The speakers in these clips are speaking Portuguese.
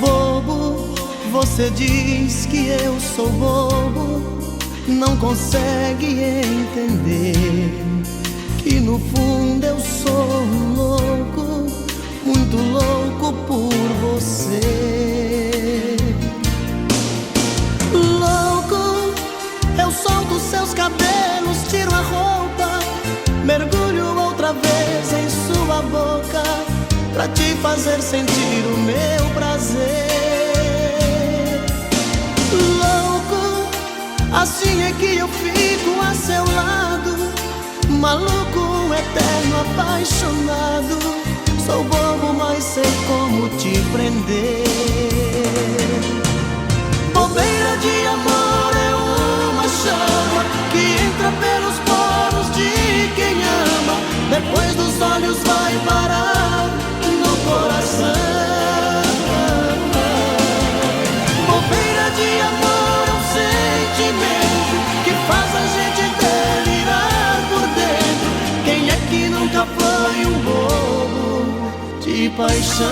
Bobo, você diz que eu sou bobo, não consegue entender que no fundo eu sou um louco, muito louco por você. Louco, eu solto seus cabelos, tiro a roupa, mergulho outra vez em sua boca, pra te fazer sentir o meu prazer. Louco, assim é que eu fico a seu lado, maluco, eterno, apaixonado. Sou bobo, mas sei como te prender. Bobeira de amor é uma chama que entra pelos poros de quem ama, depois dos olhos vai parar no coração. Bobeira de amor é um sentimento que faz a gente delirar por dentro. Quem é que nunca foi um bobo de paixão?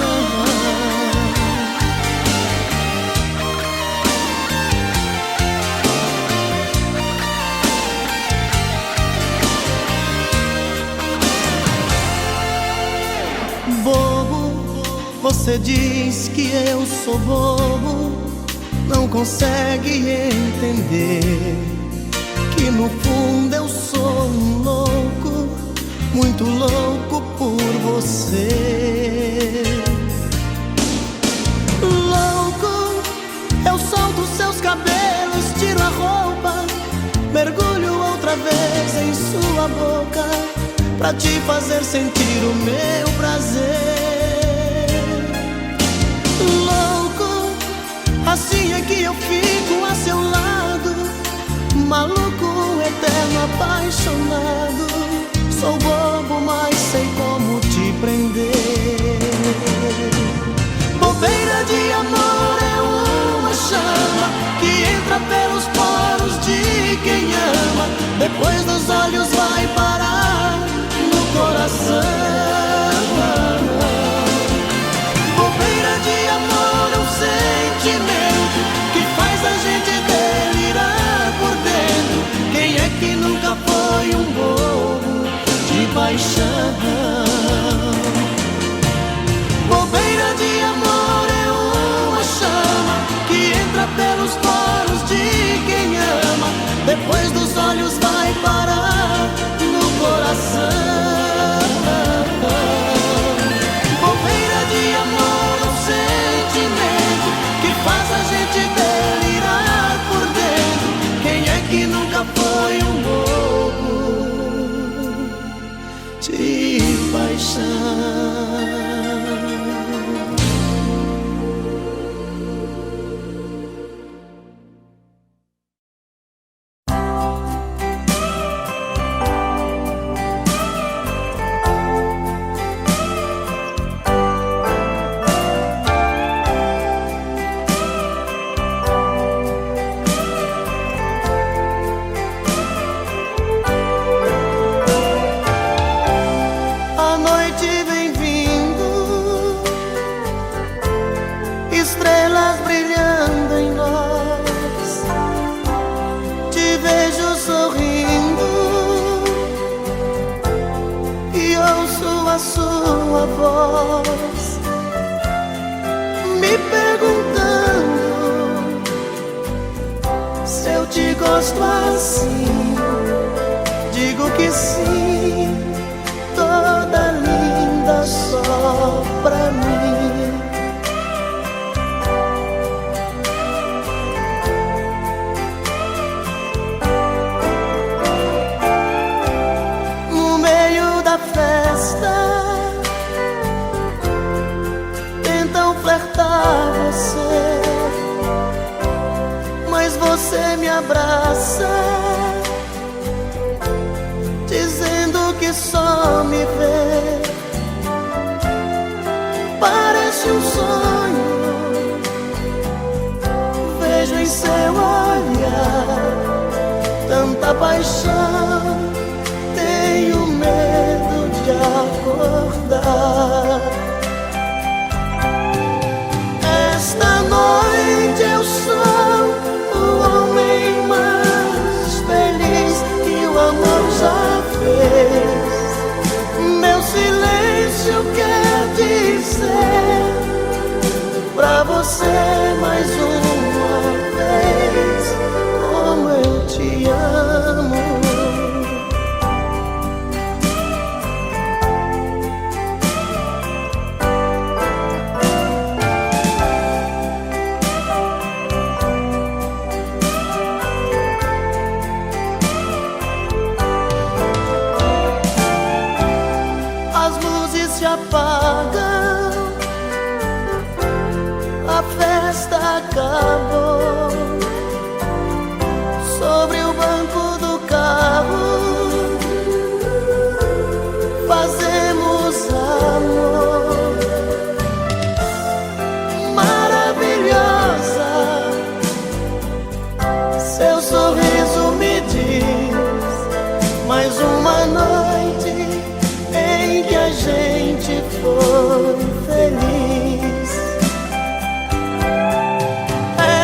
Bobo, você diz que eu sou bobo, não consegue entender que no fundo eu sou um louco, muito louco por você. Louco, eu solto seus cabelos, tiro a roupa, mergulho outra vez em sua boca, pra te fazer sentir o meu prazer. Louco, assim é que eu fico a seu lado, maluco, eterno, apaixonado. Sou bobo, mas sei como te prender. Bobeira de amor é uma chama que entra pelos poros de quem ama, depois dos olhos vai parar no coração. Bobeira de amor é um sentimento que faz a gente delirar por dentro. Quem é que nunca foi um bobo de paixão? Bobeira de amor é uma chama que entra pelos poros de quem ama, depois dos olhos vai parar no coração. Bobeira de amor é um sentimento que faz a gente delirar por dentro. Quem é que nunca foi um bobo de paixão? Sua voz me perguntando se eu te gosto assim. Digo que sim, toda linda só pra mim. No meio da festa flertar você, mas você me abraça, dizendo que só me vê. Parece um sonho, vejo em seu olhar tanta paixão, tenho medo de acordar. pra você mais uma vez, como eu te amo. As luzes se apagam, a festa acabou. Sobre o banco do carro fazemos amor. Maravilhosa, seu sorriso me diz mais uma noite em que a gente foi feliz.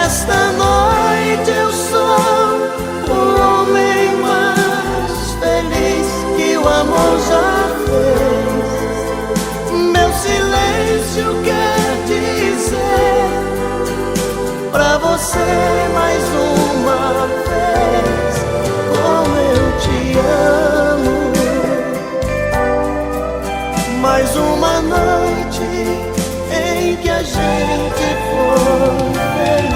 Esta noite eu sou o homem mais feliz que o amor já fez. Meu silêncio quer dizer pra você mais uma vez, como eu te amo. Mais uma noite em que a gente foi feliz.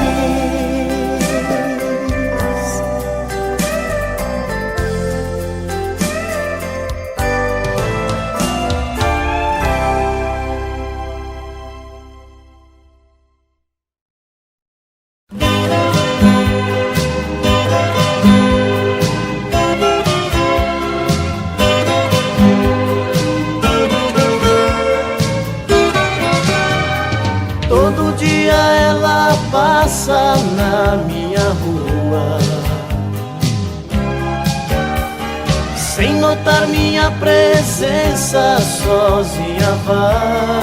Todo dia ela passa na minha rua, sem notar minha presença, sozinha vai.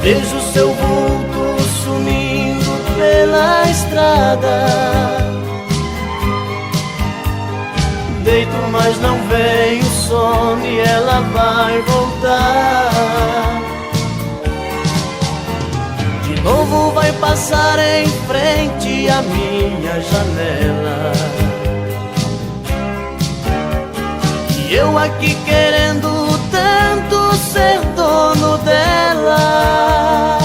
Vejo seu vulto sumindo pela estrada. Deito, mas não vem o sono e ela vai voltar. De novo vai passar em frente à minha janela, e eu aqui querendo tanto ser dono dela.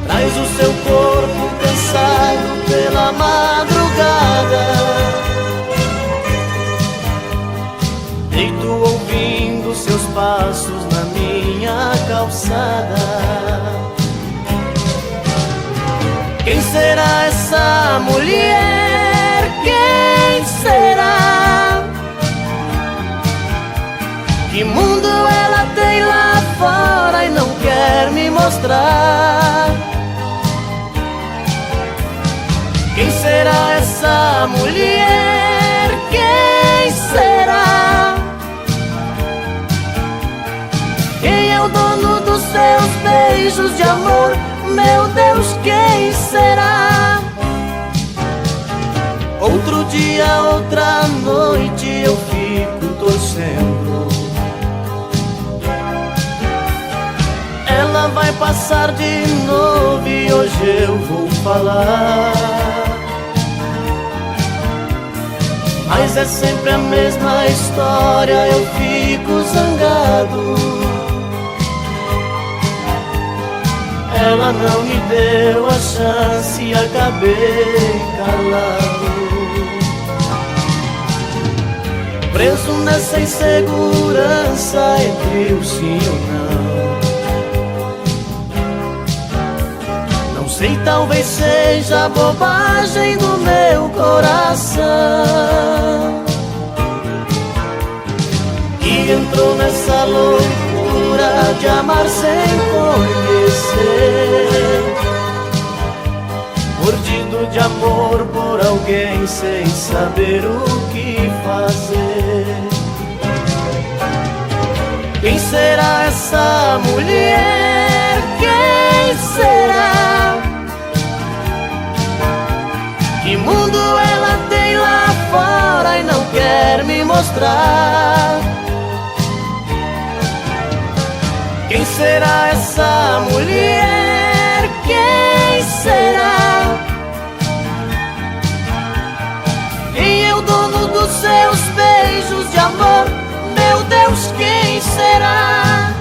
Traz o seu corpo cansado pela madrugada. Deito ouvindo seus passos na minha calçada. Quem será essa mulher? Quem será? Que mundo ela tem lá fora e não quer me mostrar? Quem será essa mulher? Quem será? Quem é o dono dos seus beijos de amor? Meu Deus, quem será? Outro dia, outra noite eu fico torcendo. Ela vai passar de novo e hoje eu vou falar. Mas é sempre a mesma história, eu fico zangado. Ela não me deu a chance e acabei calado. Preso nessa insegurança entre o sim ou não. Não sei, talvez seja bobagem do meu coração, que entrou nessa loucura de amar sem conhecer, mordido de amor por alguém sem saber o que fazer. Quem será essa mulher? Quem será? Que mundo ela tem lá fora e não quer me mostrar? Quem será essa mulher? Quem será? Quem é o dono dos seus beijos de amor? Meu Deus, quem será?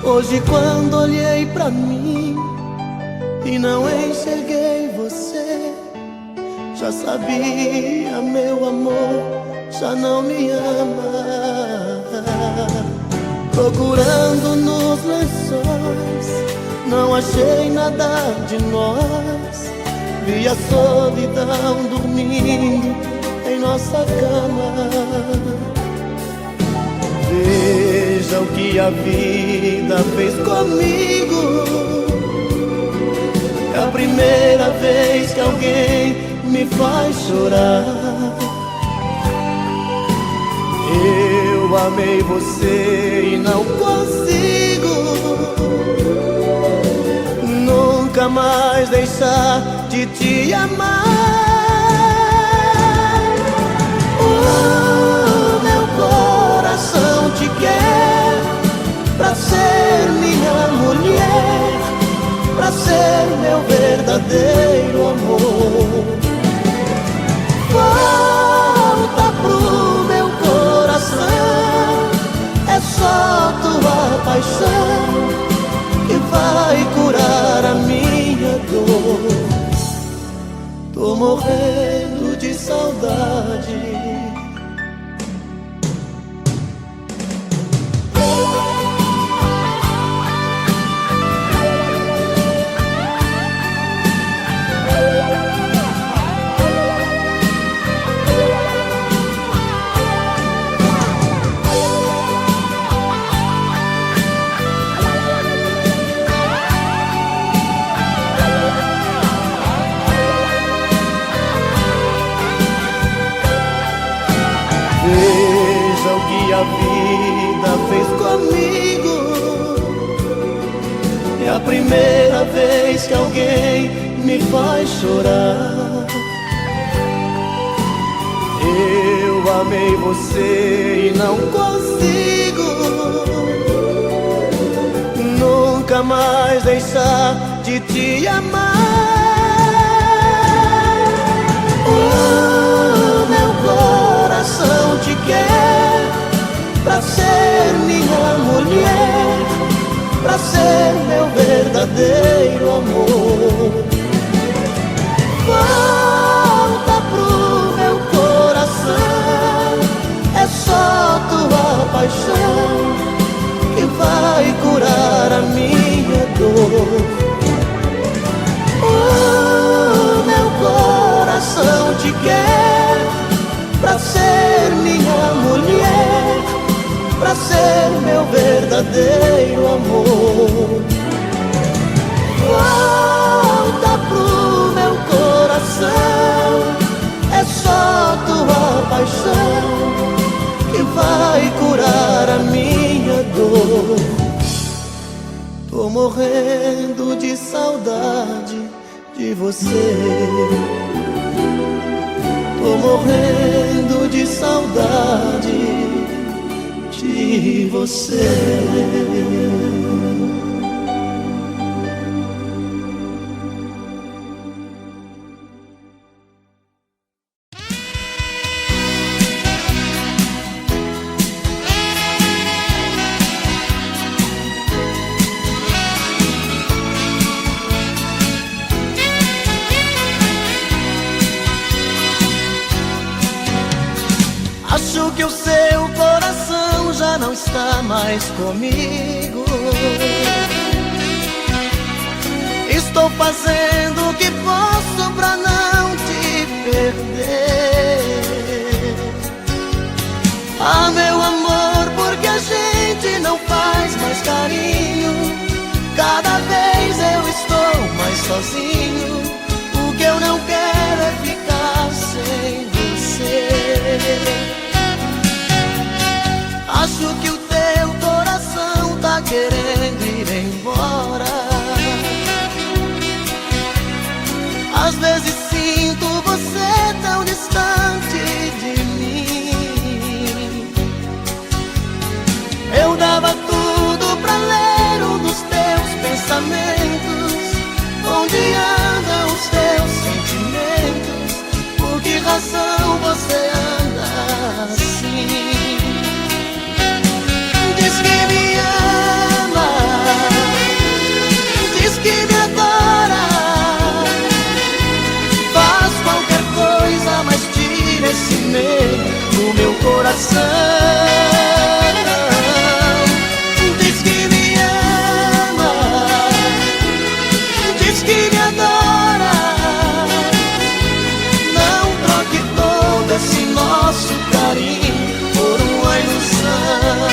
Hoje quando olhei pra mim e não enxerguei você, já sabia, meu amor, já não me ama. Procurando nos lençóis, não achei nada de nós. Vi a solidão dormindo em nossa cama. Veja o que a vida fez comigo. É a primeira vez que alguém me faz chorar. Eu amei você e não consigo nunca mais deixar de te amar. Meu coração te quer pra ser minha mulher, pra ser meu verdadeiro amor. Volta pro meu coração, é só tua paixão que vai curar a minha dor. Tô morrendo de saudade. Veja o que a vida fez comigo. É a primeira vez que alguém me faz chorar. Eu amei você e não consigo nunca mais deixar de te amar. Meu coração te quer pra ser minha mulher, pra ser meu verdadeiro amor. Volta pro meu coração, é só tua paixão que vai curar a minha dor. Meu coração te quer pra ser minha mulher, pra ser meu verdadeiro amor. Volta pro meu coração, é só tua paixão que vai curar a minha dor. Tô morrendo de saudade de você. Tô morrendo de saudade de você. Acho que o seu coração já não está mais comigo. Estou fazendo o que posso pra não te perder. Ah, meu amor, porque a gente não faz mais carinho. Cada vez eu estou mais sozinho. O que eu não quero é ficar sem razão você anda assim? Diz que me ama, diz que me adora, faz qualquer coisa, mas tira esse medo do meu coração. Diz que me ama, diz que me adora, não troque todo esse nosso carinho por uma ilusão.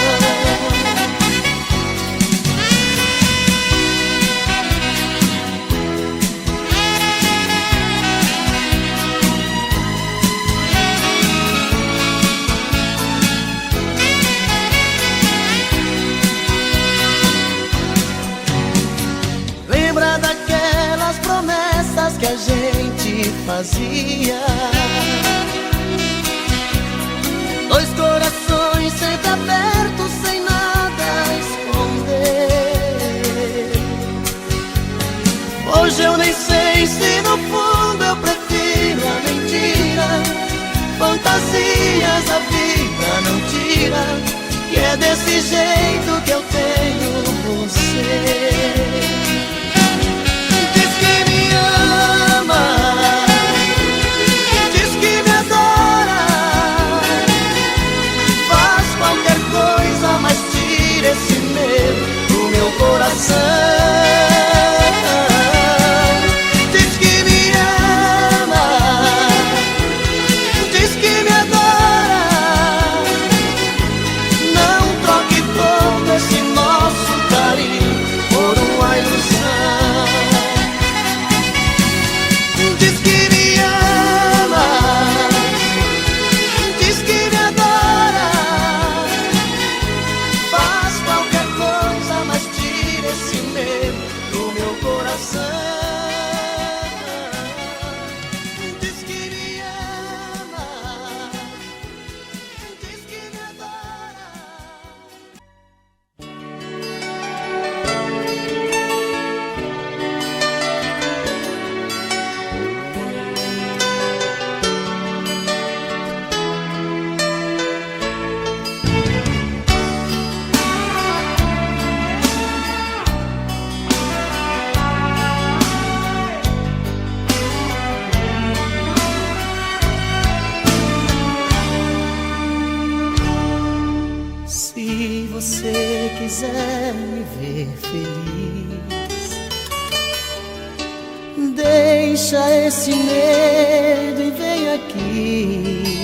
Lembra daquelas promessas que a gente fazia? Dois corações sempre abertos, sem nada a esconder. Hoje eu nem sei se no fundo eu prefiro a mentira. Fantasias a vida não tira, que é desse jeito que eu tenho você. Esse medo do meu coração. Diz que me ama, diz que me adora, não troque todo esse nosso carinho por uma ilusão. Diz que me ama, diz que me adora, qualquer coisa, mas tira esse medo do meu coração. Diz que me ama, diz que me adora. Se você quiser me ver feliz, deixa esse medo e vem aqui.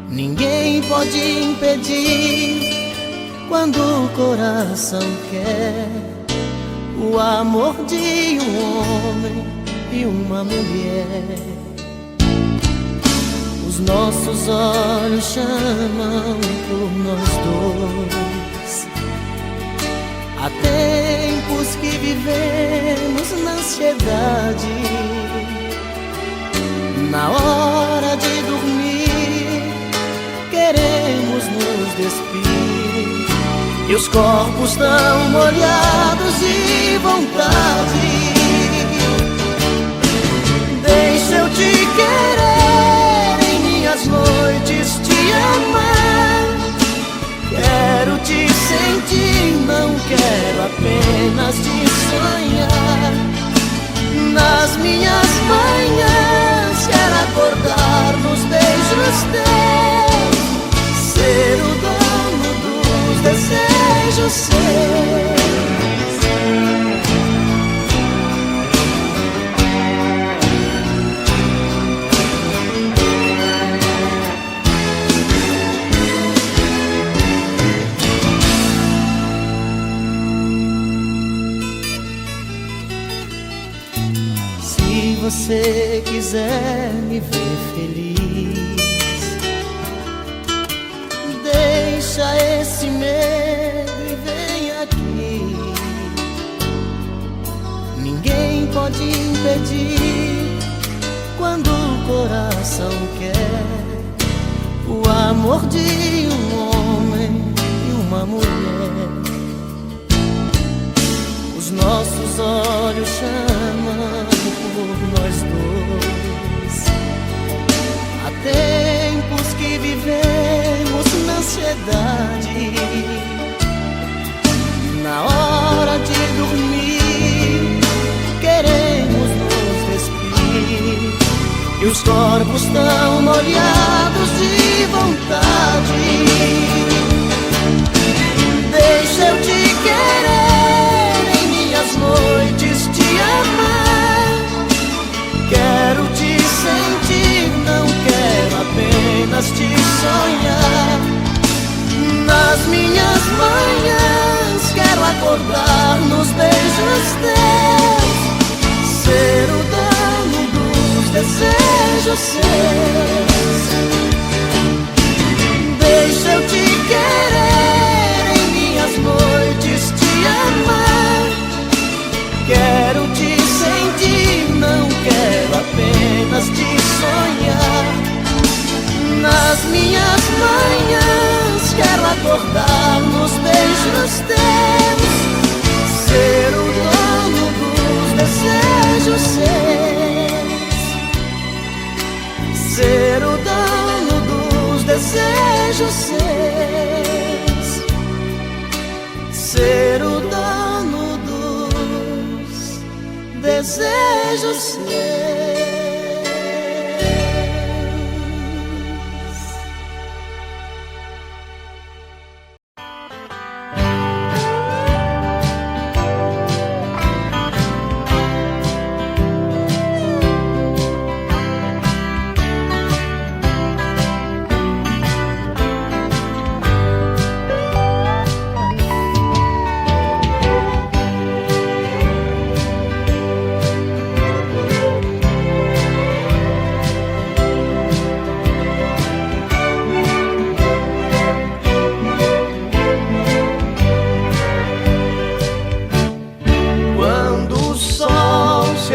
Ninguém pode impedir quando o coração quer o amor de um homem e uma mulher. Os nossos olhos chamam por nós dois. Há tempos que vivemos na ansiedade. Na hora de dormir, queremos nos despir, e os corpos tão molhados de vontade. Deixa eu te querer, em minhas noites te amar. Quero te sentir, não quero apenas te sonhar. Nas minhas manhãs quero acordar nos beijos teus, ser o dono dos desejos seus. Se você quiser me ver feliz, deixa esse medo e vem aqui. Ninguém pode impedir quando o coração quer o amor de um homem e uma mulher. Os nossos olhos chamam por nós dois. e os corpos tão molhados de vontade. Deixa eu te querer, em minhas noites te amar. Quero te sentir, não quero apenas te sonhar. Nas minhas manhãs quero acordar nos beijos teus, ser o dono dos desejos seus. Deixa eu te querer, em minhas noites te amar. Quero te sentir, não quero apenas te sonhar. Nas minhas manhãs quero acordar nos beijos teus, ser o dono dos desejos seus, ser o dono dos desejos seus, ser o dono dos desejos seus.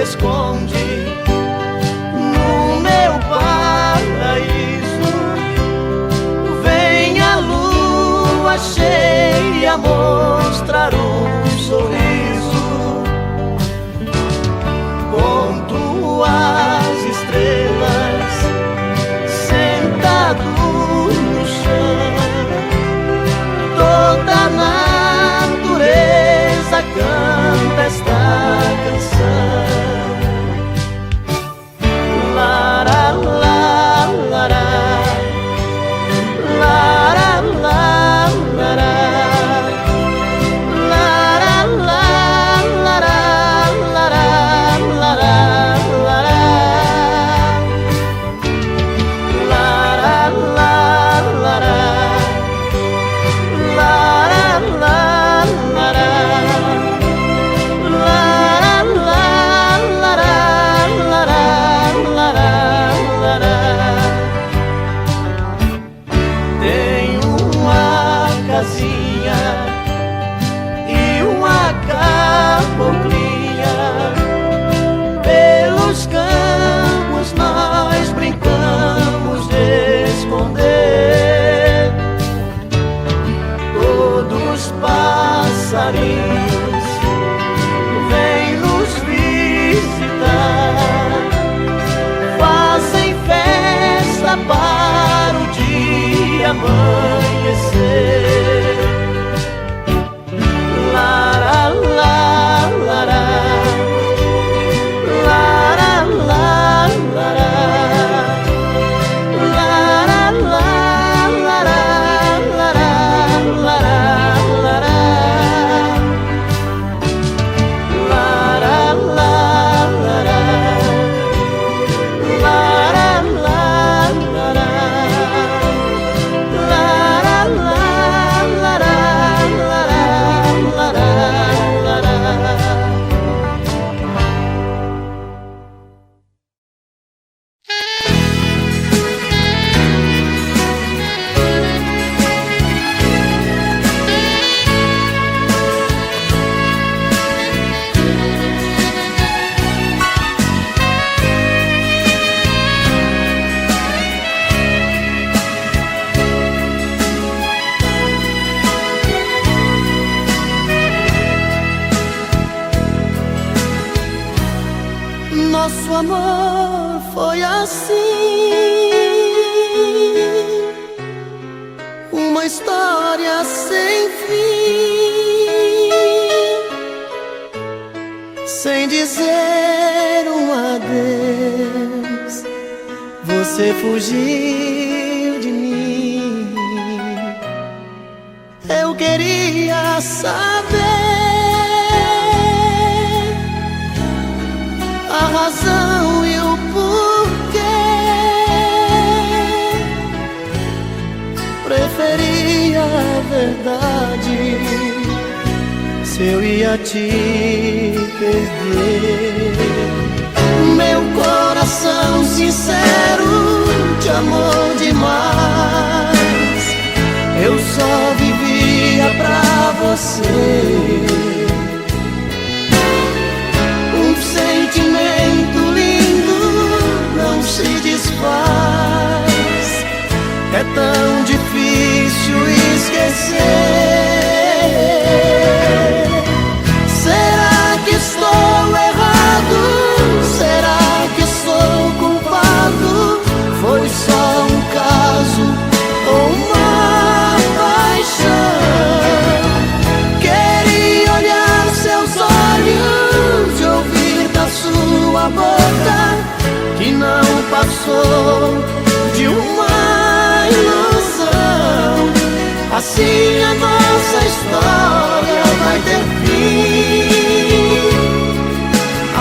Esconde no meu paraíso, vem a lua cheia mostrar um sorriso. Conto as estrelas sentado no chão, toda a natureza canta esta canção. Pelos campos nós brincamos de esconder. Todos os passarinhos vêm nos visitar, fazem festa para o dia amanhecer. Nosso amor foi assim, uma história sem fim, sem dizer um adeus, você fugiu de mim. Eu queria saber a razão e o porquê. Preferia a verdade se eu ia te perder. Meu coração sincero te amou demais. Eu só vivia pra você. Um sentimento lindo não se desfaz. É tão difícil esquecer. Será que estou errado? Será que sou culpado? Foi só um caso ou uma paixão? Queria olhar seus olhos e ouvir da sua boca que não passou de uma ilusão. Assim a nossa história vai ter fim.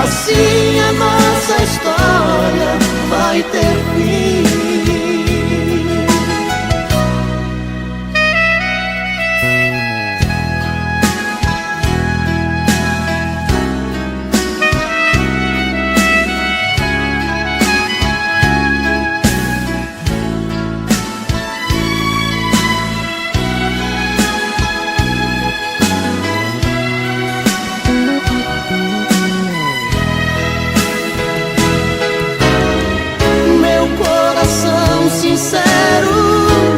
Assim a nossa história vai ter fim. Sincero,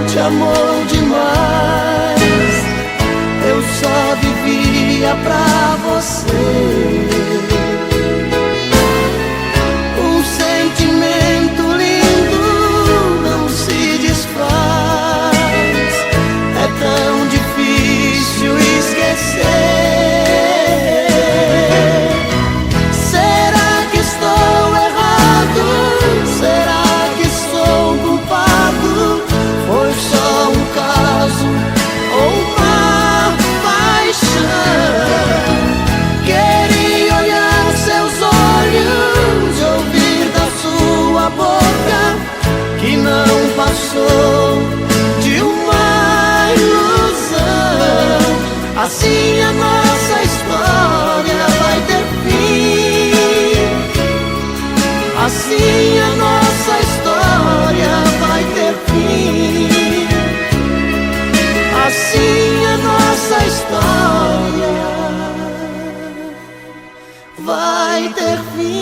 te amou demais. Eu só vivia pra você. Um sentimento lindo não se desfaz. É tão difícil esquecer. Será que estou errado? Será que sou culpado? Foi só um caso ou uma paixão? Queria olhar seus olhos e ouvir da sua boca que não passou de uma ilusão. Assim a nossa história vai ter fim. Assim a nossa história vai ter fim. Assim a nossa história vai ter fim.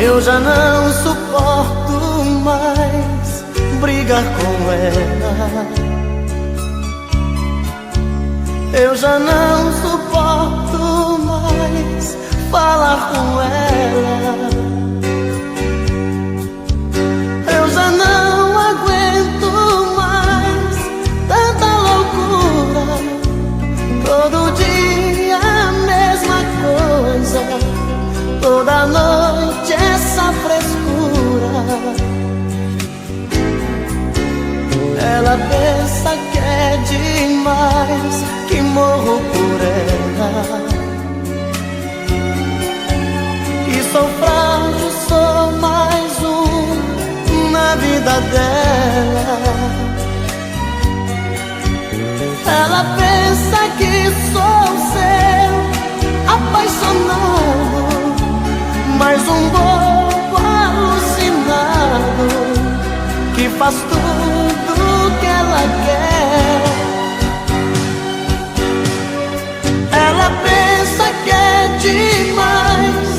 Eu já não suporto mais brigar com ela. Eu já não suporto mais falar com ela. Eu já não aguento mais tanta loucura. Todo dia a mesma coisa, toda noite essa frescura. Ela pensa que é demais, que morro por ela, que sou frágil, sou mais um na vida dela. Ela pensa que sou seu apaixonado, mais um bobo alucinado que faz tudo que ela quer. Ela pensa que é demais,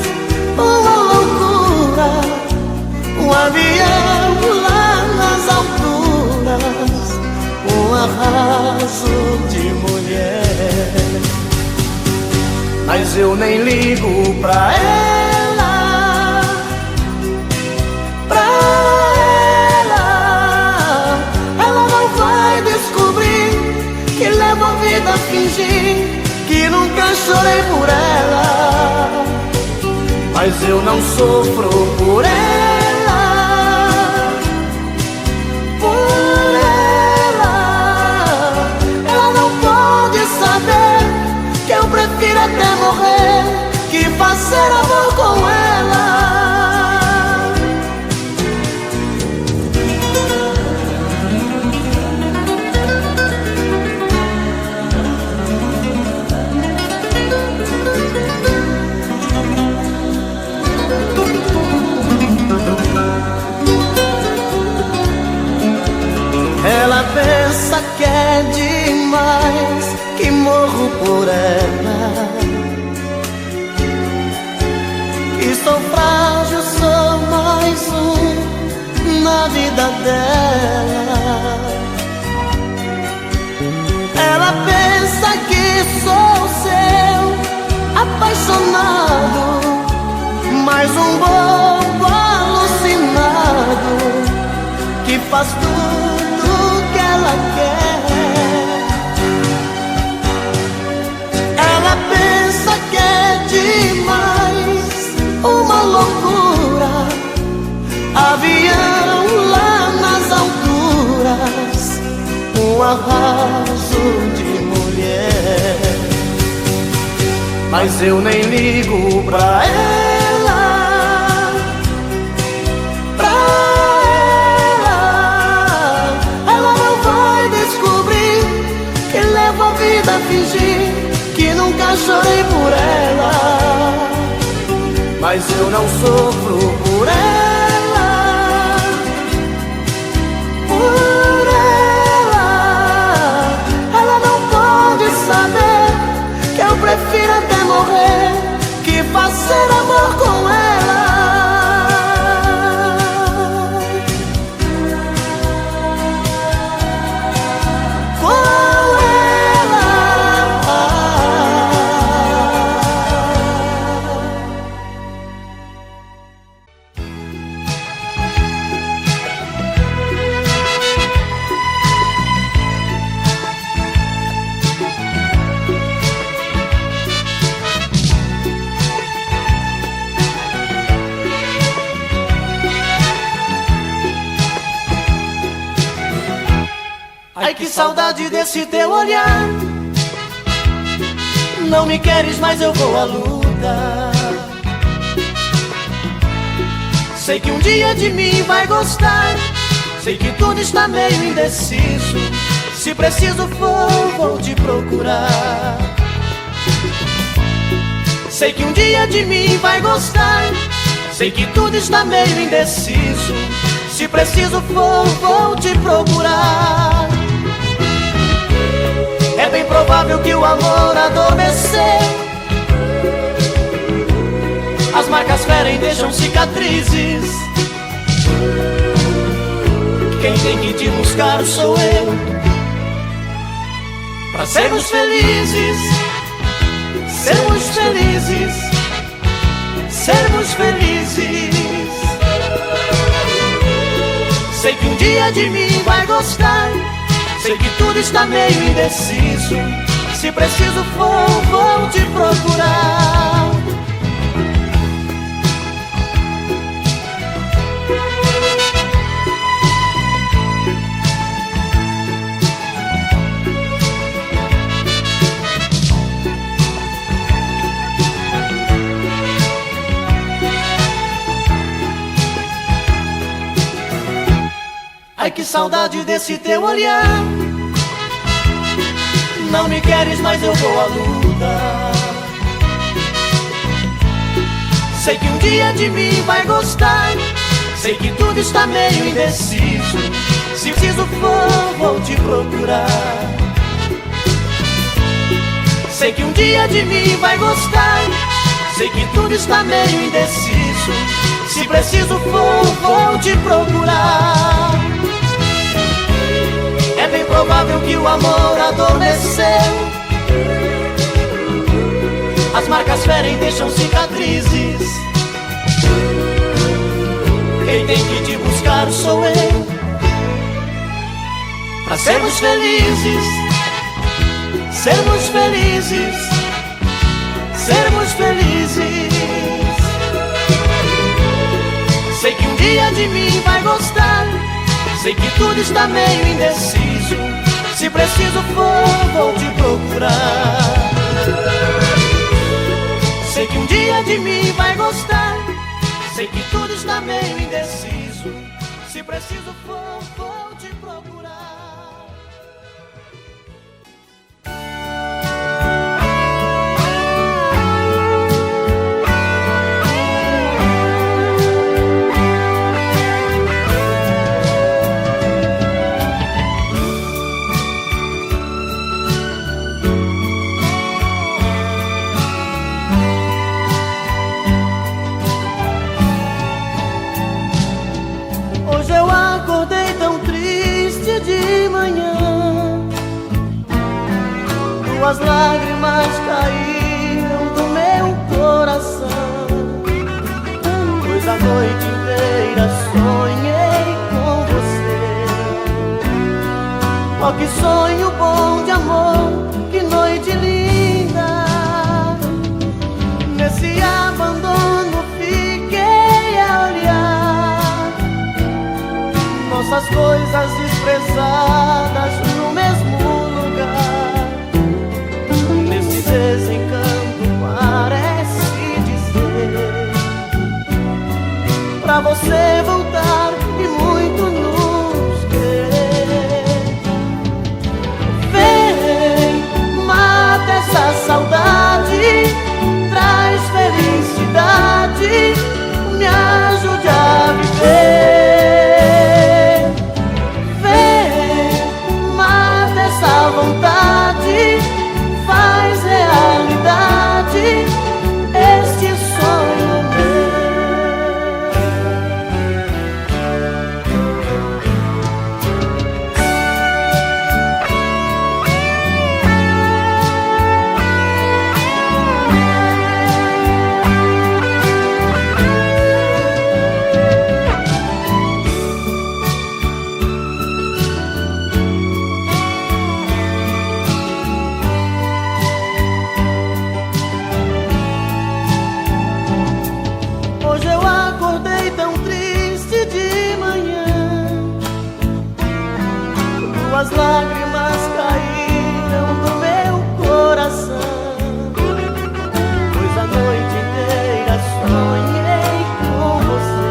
arraso de mulher. Mas eu nem ligo pra ela, pra ela. Ela não vai descobrir que levo a vida a fingir que nunca chorei por ela. Mas eu não sofro por ela, por ela. Ela não pode saber que eu prefiro até morrer que fazer amor com ela. Ela pensa que é demais, que morro por ela, que sou frágil, sou mais na vida dela. Ela pensa que sou seu apaixonado, mais um bobo alucinado que faz tudo que ela quer. Ela pensa que é demais, uma loucura, avião lá nas alturas, um arraso de mulher. Mas eu nem ligo pra ela, pra ela. Ela não vai descobrir que levo a vida a fingir que nunca chorei por ela. Mas eu não sofro por ela, por ela. Ela não pode saber que eu prefiro até morrer que fazer amor com ela. Ai, que saudade desse teu olhar. Não me queres, mas eu vou à luta. Sei que um dia de mim vai gostar. Sei que tudo está meio indeciso. Se preciso for, vou te procurar. Sei que um dia de mim vai gostar. Sei que tudo está meio indeciso. Se preciso for, vou te procurar. É bem provável que o amor adormeceu. As marcas ferem, deixam cicatrizes. Quem tem que te buscar sou eu, pra sermos felizes, sermos felizes, sermos felizes. Sei que um dia de mim vai gostar. Sei que tudo está meio indeciso. Se preciso for, vou te procurar. Ai, que saudade desse teu olhar. Não me queres, mas eu vou à luta. Sei que um dia de mim vai gostar. Sei que tudo está meio indeciso. Se preciso for, vou te procurar. Sei que um dia de mim vai gostar. Sei que tudo está meio indeciso. Se preciso for, vou te procurar. É bem provável que o amor adormeceu. As marcas ferem, deixam cicatrizes. Quem tem que te buscar sou eu, pra sermos felizes, sermos felizes, sermos felizes. Sei que um dia de mim vai gostar, sei que tudo está meio indeciso. Se preciso for, vou te procurar. Sei que um dia de mim vai gostar, sei que tudo está meio indeciso. Se preciso for, vou te procurar. As lágrimas caíram do meu coração, pois a noite inteira sonhei com você. Oh, que sonho bom de amor, que noite linda. Nesse abandono fiquei a olhar nossas coisas desprezadas no mesmo lugar. Desencanto parece dizer pra você voltar e muito nos querer. Vem, mata essa saudade, traz felicidade, me ajude a viver. Vem, mata essa vontade, faz realidade este sonho meu. As lágrimas caíram do meu coração, pois a noite inteira sonhei com você.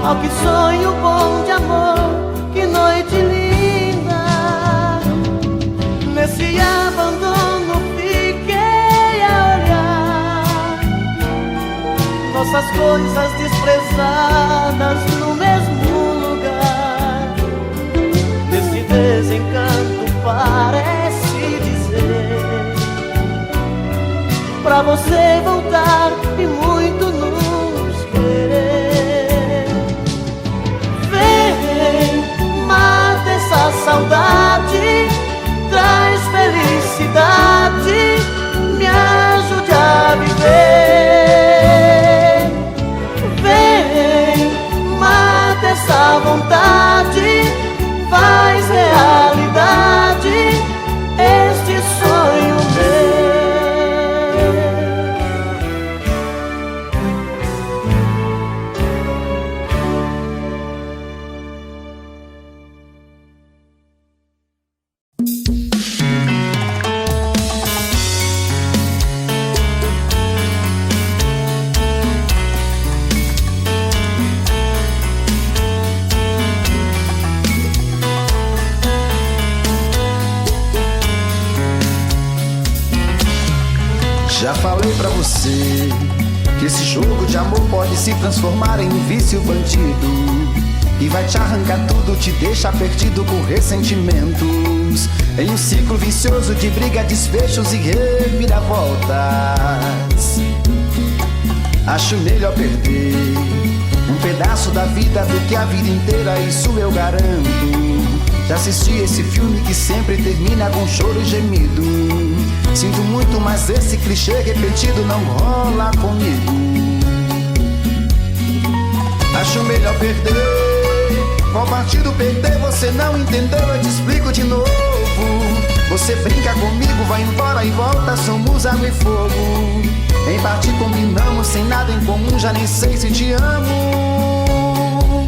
Oh, que sonho bom de amor, que noite linda. Nesse abandono fiquei a olhar nossas coisas desprezadas no mesmo lugar. Desencanto parece dizer pra você voltar e muito nos querer. Vem, mata essa saudade, traz felicidade, me ajude a viver. Vem, mata essa vontade, faz realidade este sonho meu. Já falei pra você que esse jogo de amor pode se transformar em um vício bandido, e vai te arrancar tudo, te deixar perdido com ressentimentos, em um ciclo vicioso de briga, desfechos e reviravoltas. Acho melhor perder um pedaço da vida do que a vida inteira, isso eu garanto. Já assisti esse filme que sempre termina com choro e gemido. Sinto muito, mas esse clichê repetido não rola comigo. Acho melhor perder. Qual partido perder? Você não entendeu, eu te explico de novo. Você brinca comigo, vai embora e volta, somos água e fogo. Em parte combinamos, sem nada em comum, já nem sei se te amo.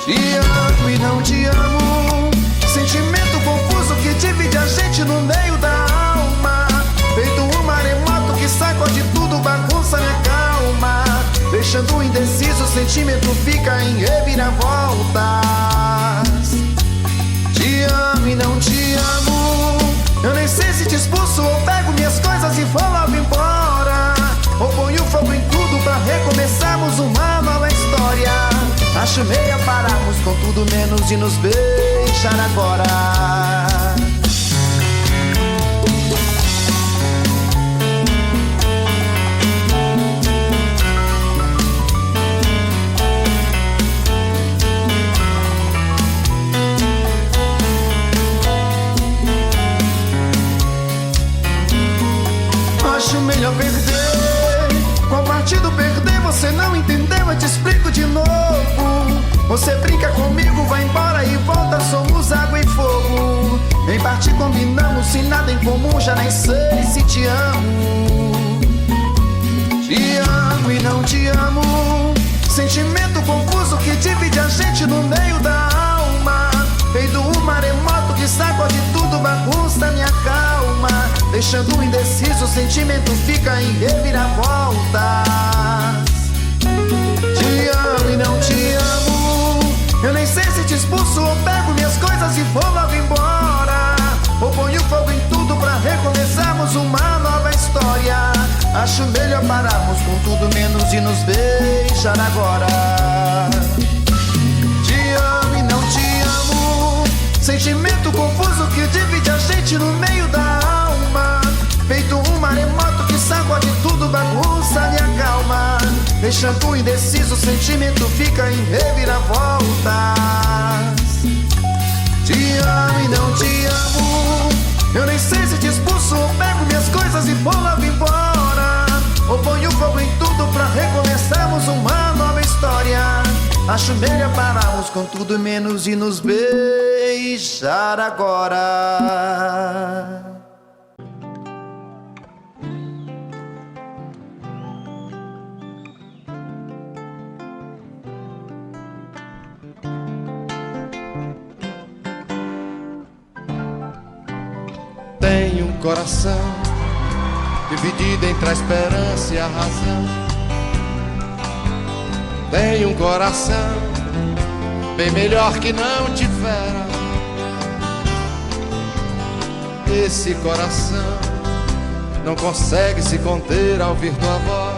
Te amo e não te amo. Sentimento confuso que divide a gente no meio da alma. Feito um maremoto que sacode tudo, bagunça minha calma. Deixando indeciso, o sentimento fica em reviravoltas. Te amo e não te amo. Eu nem sei se te expulso ou pego minhas coisas e vou logo embora. Ou ponho fogo em tudo pra recomeçarmos uma nova história. Acho meio pararmos com tudo menos de nos beijar agora. Acho melhor perder. Qual partido perder? Você não entendeu, eu te explico de novo. Você brinca comigo, vai embora e volta, somos água e fogo. Em parte combinamos, sem nada em comum, já nem sei se te amo. Te amo e não te amo. Sentimento confuso que divide a gente no meio da alma. Feito um maremoto que sacode tudo, bagunça minha calma. Deixando indeciso, o sentimento fica em reviravoltas. Te amo e não te amo. Eu nem sei se te expulso ou pego minhas coisas e vou logo embora. Ou ponho fogo em tudo pra recomeçarmos uma nova história. Acho melhor pararmos com tudo menos de nos beijar agora. Te amo e não te amo. Sentimento confuso que divide a gente no meio da alma. Feito um maremoto que sacode tudo, bagunça minha calma. Deixando indeciso, o sentimento fica em reviravoltas. Te amo e não te amo. Eu nem sei se te expulso ou pego minhas coisas e vou logo embora. Ou ponho fogo em tudo pra recomeçarmos uma nova história. Acho melhor pararmos com tudo menos de nos beijar agora. Tenho um coração dividido entre a esperança e a razão. Tenho um coração bem melhor que não tivera. Esse coração não consegue se conter ao ouvir tua voz.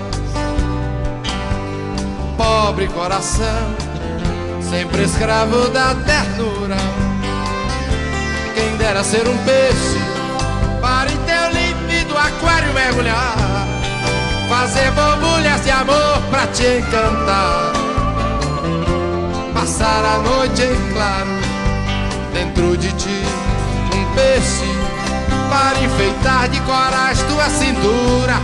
Pobre coração, sempre escravo da ternura. Quem dera ser um peixe para em teu límpido aquário mergulhar, fazer borbulhas de amor pra te encantar, passar a noite em claro dentro de ti. Um peixe para enfeitar de corais tua cintura,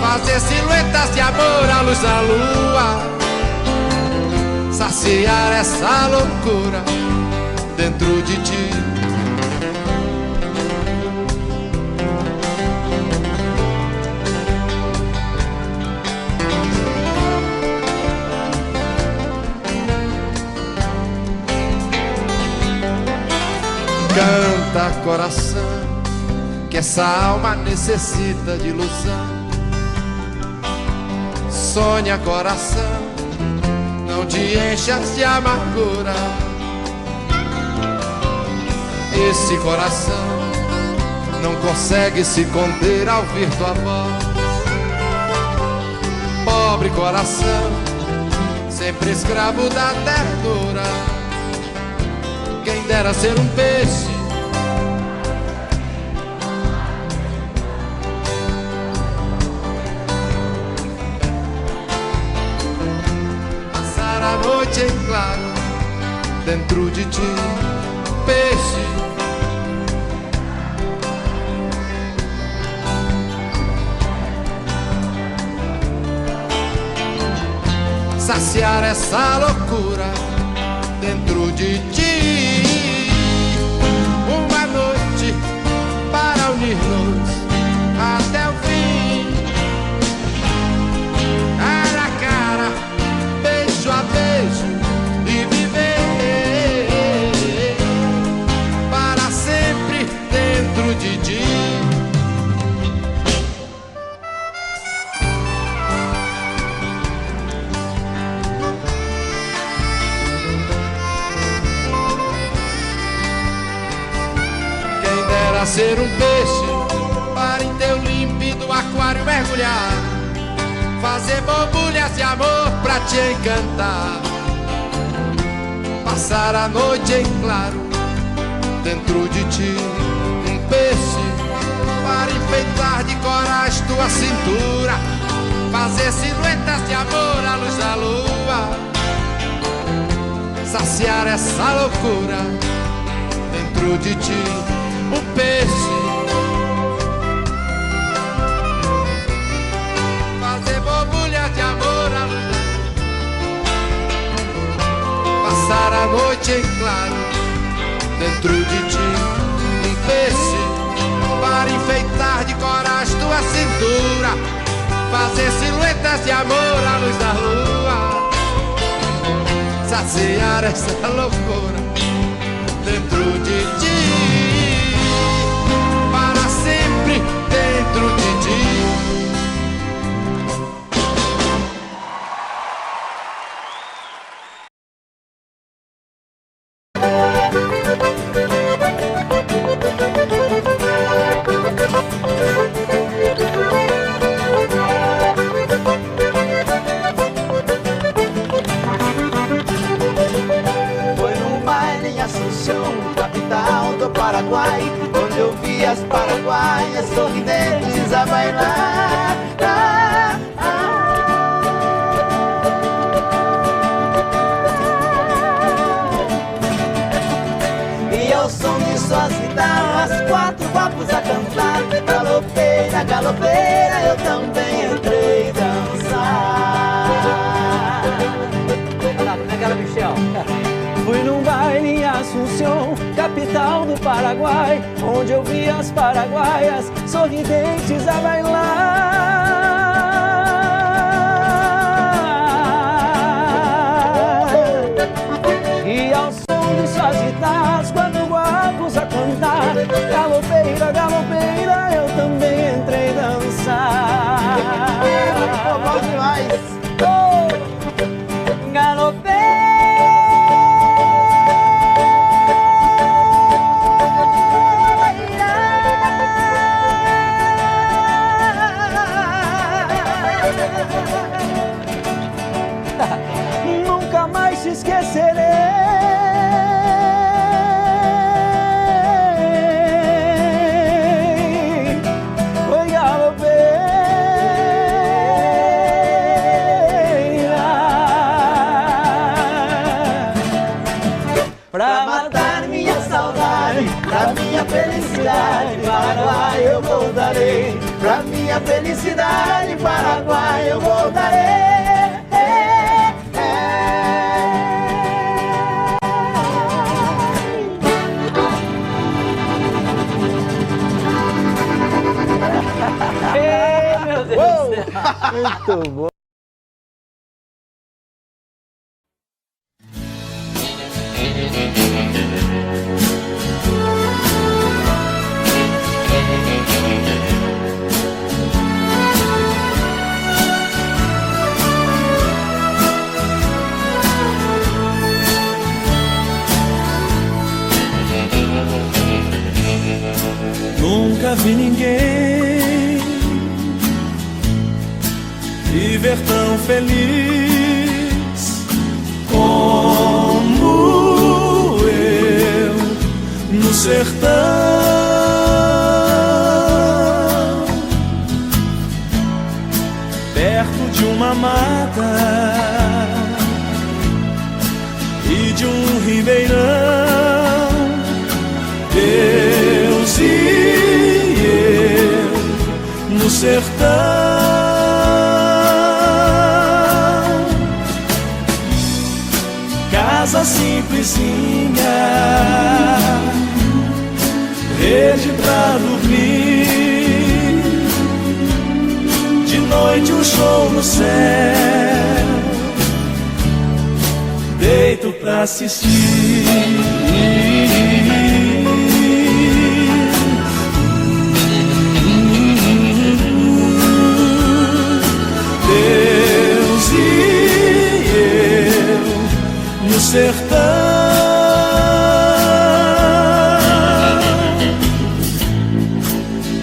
fazer silhuetas de amor à luz da lua, saciar essa loucura dentro de ti. Canta, coração, que essa alma necessita de ilusão. Sonha, coração, não te enchas de amargura. Esse coração não consegue se conter ao ouvir tua voz. Pobre coração, sempre escravo da ternura. Quem dera ser um peixe passar a noite em claro dentro de ti. peixe. Saciar essa loucura dentro de ti. Uma noite para unir-nos até o fim. Cara a cara, beijo a beijo, e viver para sempre dentro de ti. Quem dera ser um peixe para em teu límpido aquário mergulhar, fazer borbulhas de amor pra te encantar, passar a noite em claro dentro de ti. Um peixe para enfeitar de coragem tua cintura, fazer silhuetas de amor à luz da lua, saciar essa loucura dentro de ti. Um peixe fazer borbulhas de amor à luz, passar a noite em claro dentro de ti. Um peixe para enfeitar de coragem tua cintura, fazer silhuetas de amor à luz da lua, saciar essa loucura dentro de ti, para sempre dentro de ti. Capital do Paraguai, onde eu vi as paraguaias sorridentes a bailar. E ao som de suas guitarras, quatro guapos a cantar. Galopeira, galopeira, eu também entrei dançar. Olha lá, como é que era, Michel? Fui num baile em Assunção, capital do Paraguai, onde eu vi as paraguaias sorridentes a bailar. E ao som de suas guitarras, quatro guapos a cantar. Galopeira, galopeira, eu também entrei dançar. Bom demais! Oh, galopeira. Nunca mais te esquecerei. Oi, galopeira, pra matar minha saudade, pra minha felicidade, Paraguai eu voltarei. Pra minha felicidade, Paraguai eu voltarei. Meu Deus do céu. Muito bom. Nunca vi ninguém viver tão feliz como eu no sertão, perto de uma mata e de um ribeirão sertão. Casa simplesinha, rede pra dormir, de noite um show no céu, deito pra assistir. Deus e eu no sertão.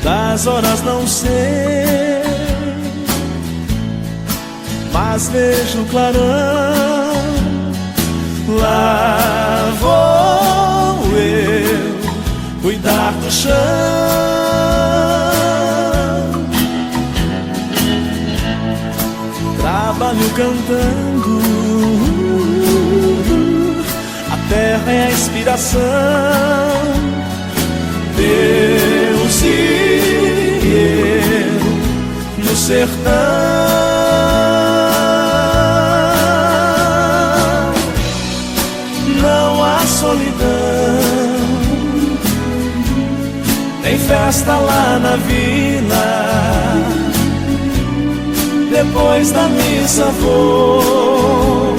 Das horas não sei, mas vejo clarão. Lá vou eu cuidar do chão. Trabalho cantando, a terra é a inspiração. Deus e eu no sertão. Não há solidão, tem festa lá na vila. Depois da missa vou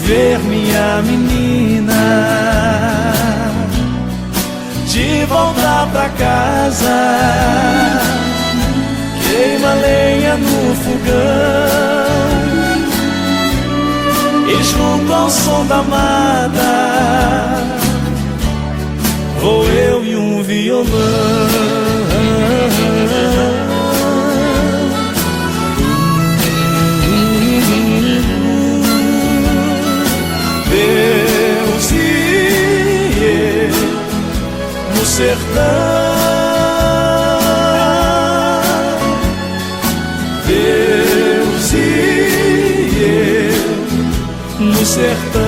ver minha menina. De volta pra casa, queima lenha no fogão, e junto ao som da amada vou eu e um violão. Deus e eu no sertão. Deus e eu no sertão.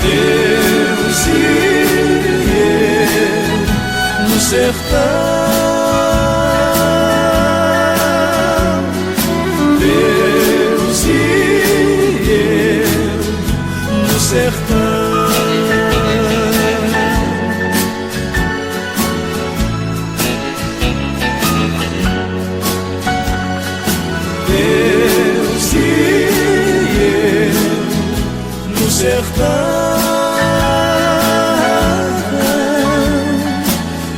Deus e eu no sertão. Deus e eu no sertão. Deus e eu no sertão.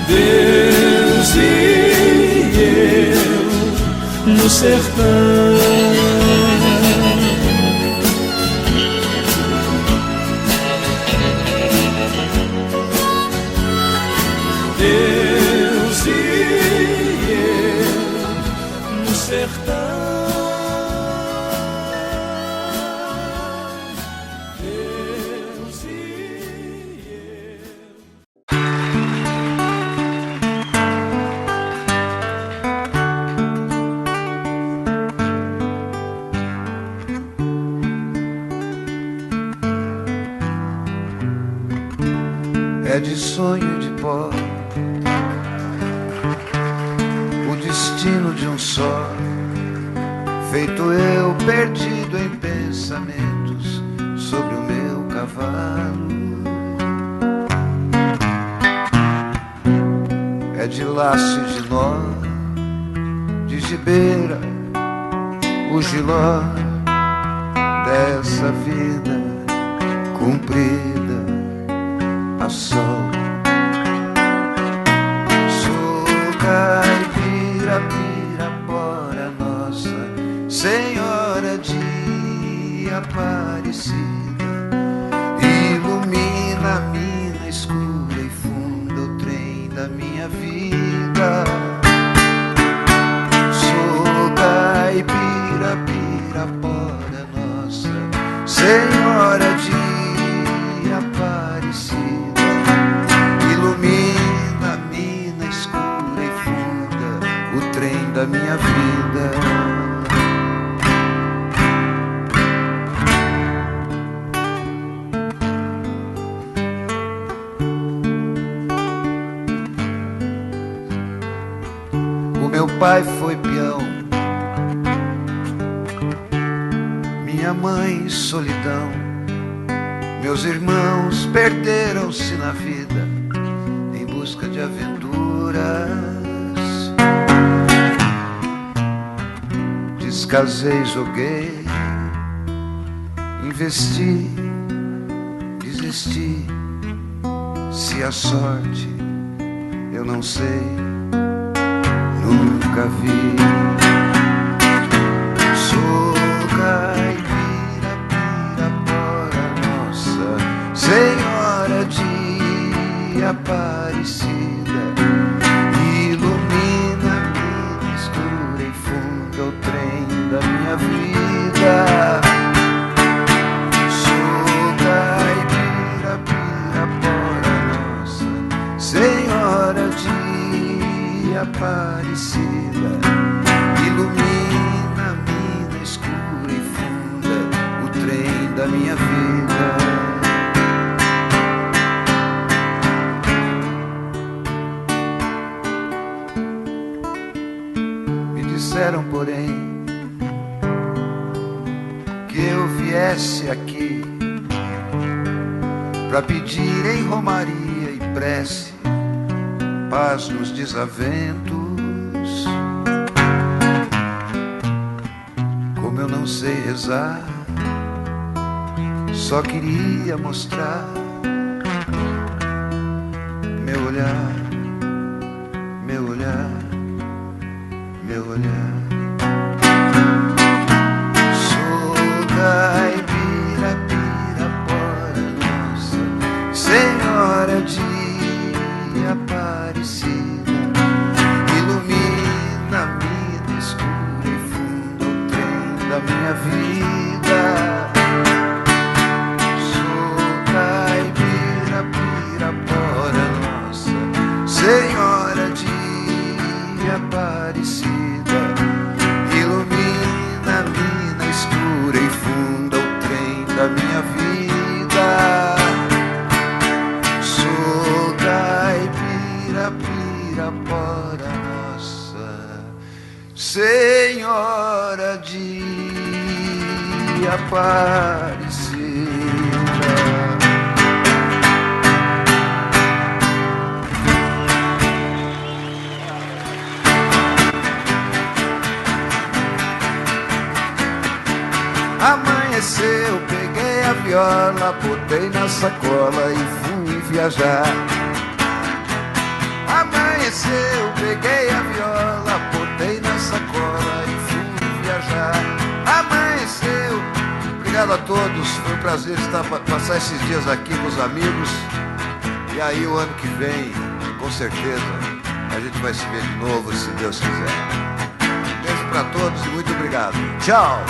Deus e eu no sertão. Deus e eu no sertão. Deus e eu. É de sonho de pó o destino de um só, feito eu perdido em pensamentos sobre o meu cavalo. É de laço e de nó, de gibeira o giló dessa vida cumprida a sol. Sou caipira, pirapora, Nossa Senhora de Aparecida, ilumina a mina escura e funda o trem da minha vida. Sou caipira, pirapora, Nossa Senhora de Aparecida, ilumina a mina escura e funda o trem da minha vida. pai foi peão, minha mãe solidão, meus irmãos perderam-se na vida em busca de aventuras. Descasei, joguei, investi, desisti. Se a sorte eu não sei, nunca vi. Sou caipira, Pirapora, Nossa Senhora de Aparecida, ilumina-me escura e funda o trem da minha vida. Sou caipira, Pirapora, Nossa Senhora de Aparecida, ilumina-me na escura e funda o trem da minha vida. Me disseram, porém, que eu viesse aqui pra pedir em romaria e prece paz nos desaventos. Como eu não sei rezar, só queria mostrar meu olhar, meu olhar, meu olhar. Sou caipira, Pirapora, Nossa Senhora de Aparecida, ilumina-me na escura e funda o trem da minha vida. Sou caipira, Pirapora, Nossa Senhora de Aparecida, ilumina-me na escura e funda o trem da minha vida. Sou caipira, Pirapora, Nossa Senhora de Aparecida. Amanheceu, peguei a viola, botei na sacola e fui viajar. Amanheceu, peguei a viola, botei na sacola e fui viajar. Amanheceu, obrigado a todos, foi um prazer passar esses dias aqui com os amigos. E aí o ano que vem, com certeza, a gente vai se ver de novo, se Deus quiser. Um beijo pra todos e muito obrigado. Tchau!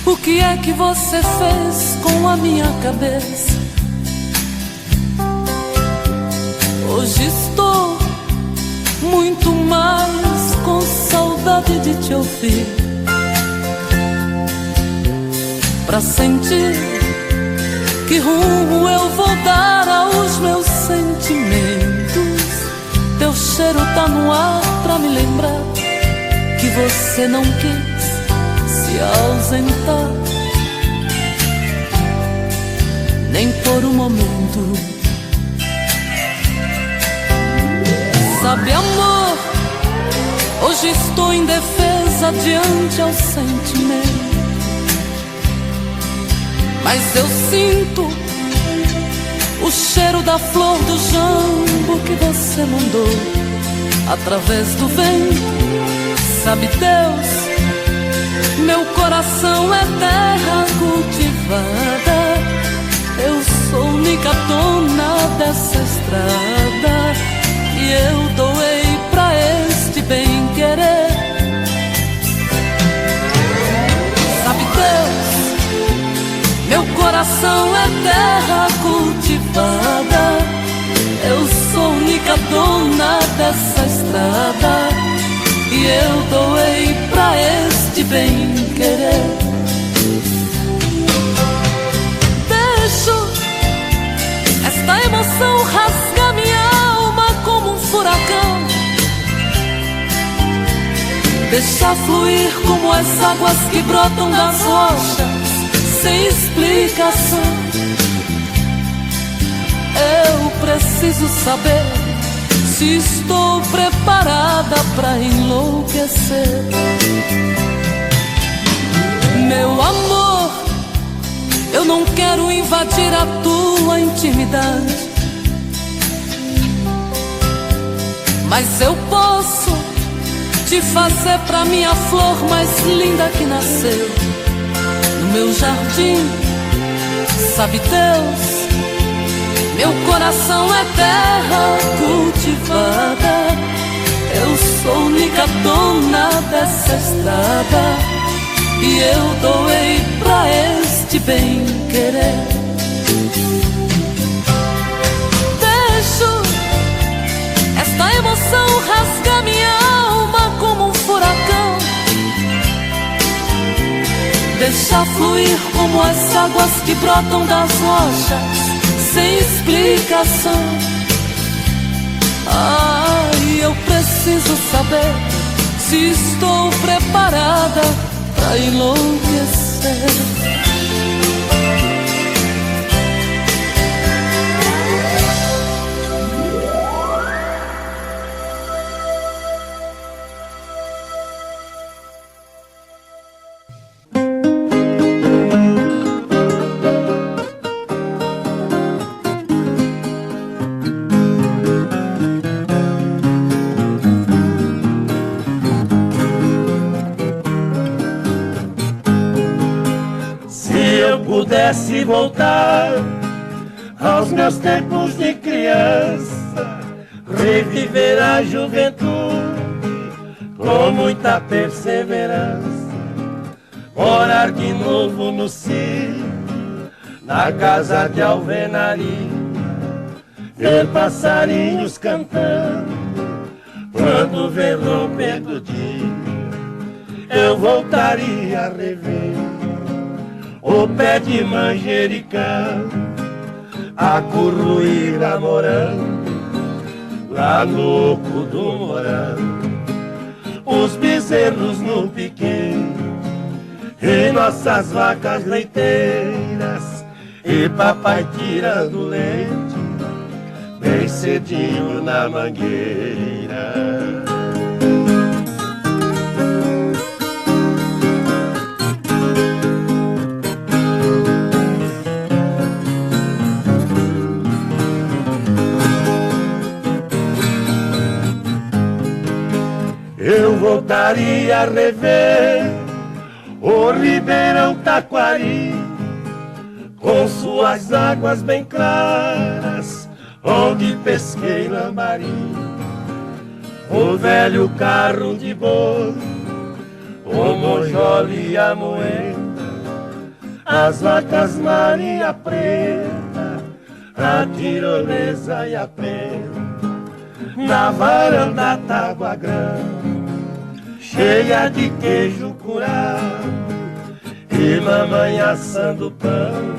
O que é que você fez com a minha cabeça? Hoje estou muito mais com saudade de te ouvir, pra sentir que rumo eu vou dar aos meus sentimentos. Teu cheiro tá no ar pra me lembrar que você não quis se ausentar, nem por um momento. Sabe, amor, hoje estou indefesa diante ao sentimento, mas eu sinto o cheiro da flor do jambo que você mandou através do vento. Sabe, Deus, meu coração é terra cultivada, eu sou única dona dessa estrada, e eu doei pra este bem-querer bem querer. Deixo esta emoção rasgar minha alma como um furacão, deixar fluir como as águas que brotam das rochas sem explicação. Eu preciso saber se estou preparada pra enlouquecer. Meu amor, eu não quero invadir a tua intimidade, mas eu posso te fazer pra mim a flor mais linda que nasceu no meu jardim. Sabe Deus, meu coração é terra cultivada, eu sou única dona dessa estrada, e eu doei pra este bem querer. Deixo esta emoção rasgar minha alma como um furacão, deixar fluir como as águas que brotam das rochas sem explicação. Ai, eu preciso saber se estou preparada pra enlouquecer. Pudesse voltar aos meus tempos de criança, reviver a juventude com muita perseverança, morar de novo no sítio, na casa de alvenaria, ver passarinhos cantando quando vê romper do dia. Eu voltaria a rever o pé de manjericão, a curruíra morando lá no oco do morango, os bezerros no piquete e nossas vacas leiteiras, e papai tirando leite bem cedinho na mangueira. Eu voltaria a rever o Ribeirão Taquari, com suas águas bem claras, onde pesquei lambari, o velho carro de boi, o monjole e a moeda, as vacas Maria Preta, a tirolesa e a pena, na varanda Tágua Grande, cheia de queijo curado e mamãe assando pão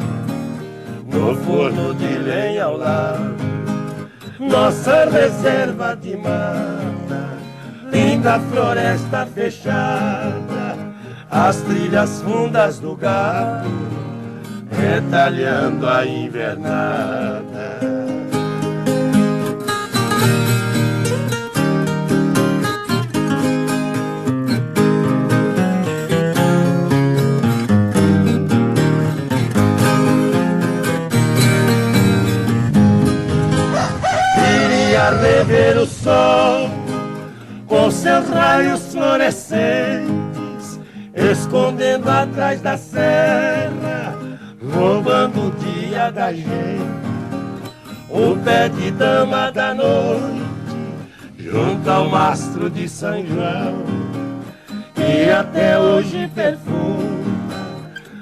no forno de lenha ao lado. Nossa reserva de mata, linda floresta fechada, as trilhas fundas do gado retalhando a invernada. Rever o sol com seus raios fluorescentes, escondendo atrás da serra, roubando o dia da gente. O pé de dama da noite junto ao mastro de São João, que até hoje perfuma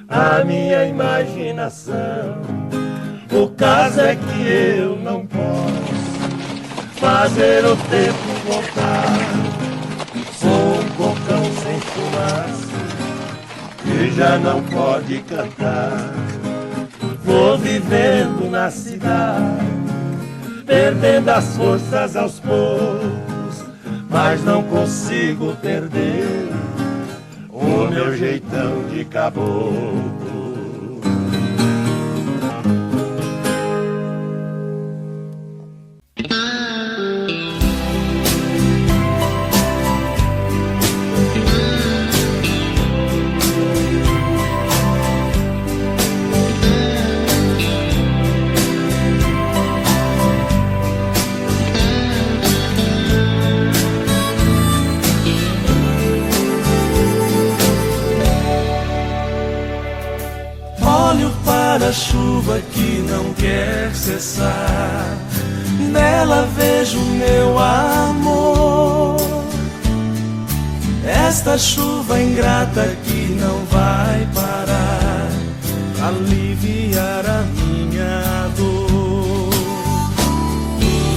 a minha imaginação. O caso é que eu não posso fazer o tempo voltar. Sou um cocão sem fumaça, já não pode cantar. Vou vivendo na cidade, perdendo as forças aos poucos, mas não consigo perder o meu jeitão de caboclo. A chuva que não quer cessar, nela vejo meu amor. Esta chuva ingrata que não vai parar, aliviar a minha dor.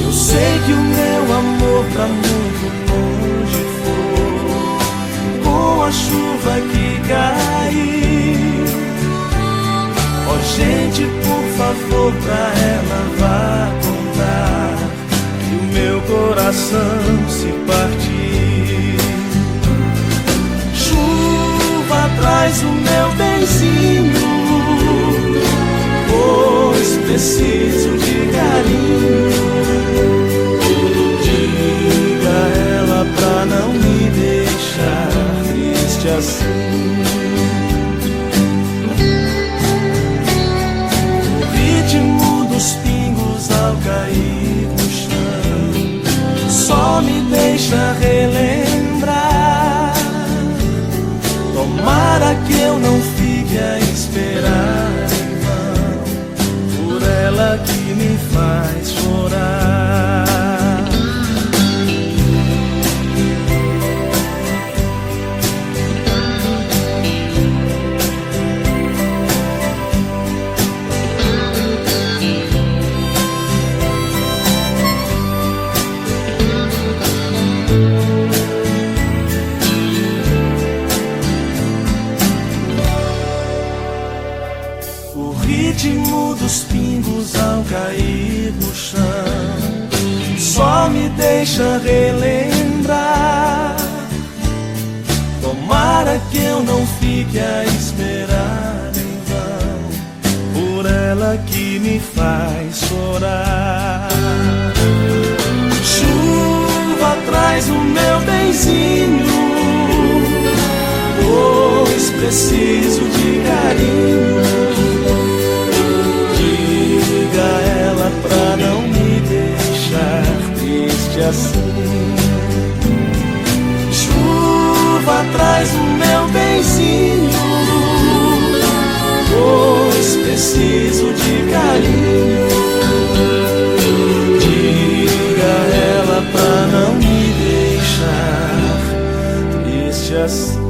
Eu sei que o meu amor pra muito longe foi, com a chuva que caiu. Oh, gente, por favor, pra ela vá contar que o meu coração se partiu. Chuva, traz o meu benzinho, pois preciso de carinho. Diga a ela pra não me deixar triste assim. Dos pingos ao cair no chão só me deixa relembrar. Tomara que eu não fique a esperar em vão por ela que me faz chorar. Dos pingos ao cair no chão só me deixa relembrar. Tomara que eu não fique a esperar em vão por ela que me faz chorar. Chuva, traz o meu benzinho, pois preciso de carinho. Diga a ela pra não me deixar triste assim. Chuva, traz o meu benzinho, pois preciso de carinho. Diga a ela pra não me deixar triste assim.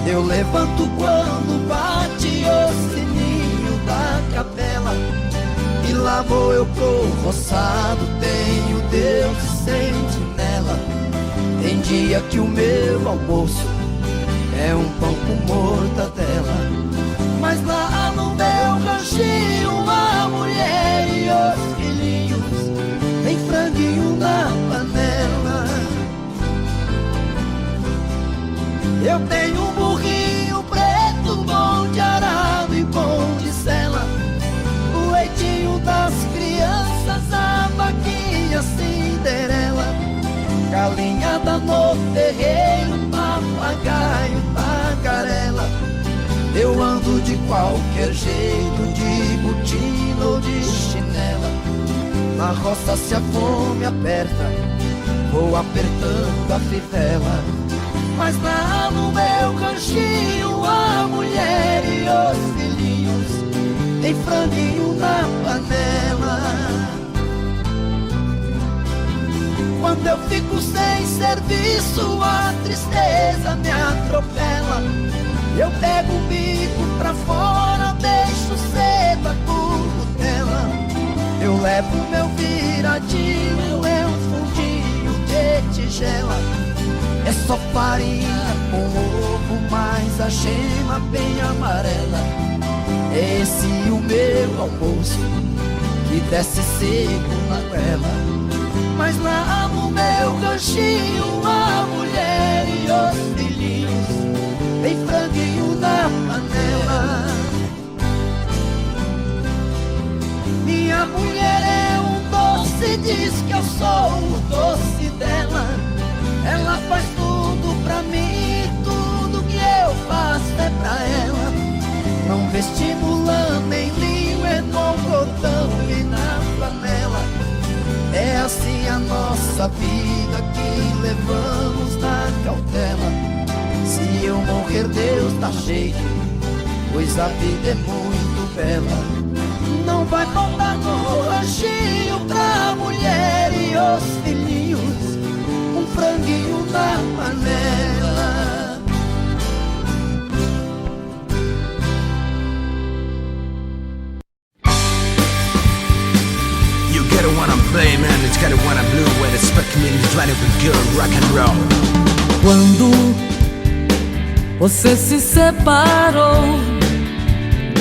Eu levanto quando bate o sininho da capela, e lá vou eu pro roçado, tenho Deus de sentinela. Tem dia que o meu almoço é um pão com mortadela, mas lá no meu ranchinho a mulher e os filhinhos tem franguinho na panela. Eu tenho um burrinho preto, bom de arado e bom de sela, o leitinho das crianças, a vaquinha Cinderela, galinhada no terreiro, papagaio, tagarela. Eu ando de qualquer jeito, de botina ou de chinela. Na roça se a fome aperta, vou apertando a fivela. Mas lá no meu canchinho a mulher e os filhinhos tem franguinho na panela. Quando eu fico sem serviço a tristeza me atropela. Eu pego o bico pra fora, deixo cedo a curutela. Eu levo meu viradinho, é um fundinho de tigela. É só farinha com ovo, mas a gema bem amarela. É esse o meu almoço, que desce seco na goela. Mas lá no meu ganchinho a mulher e os filhinhos tem franguinho na panela. Minha mulher é um doce, diz que eu sou o doce dela. Ela faz tudo pra mim, tudo que eu faço é pra ela. Não vestibulando nem linho, é no botão e na panela. É assim a nossa vida que levamos na cautela. Se eu morrer Deus tá cheio, pois a vida é muito bela. Não vai faltar no ranchinho pra mulher e os filhinhos um franguinho na panela. You get it when I'm playing, man, it's get it when I'm blue. When it's stuck me, it's running with good rock and roll. Quando você se separou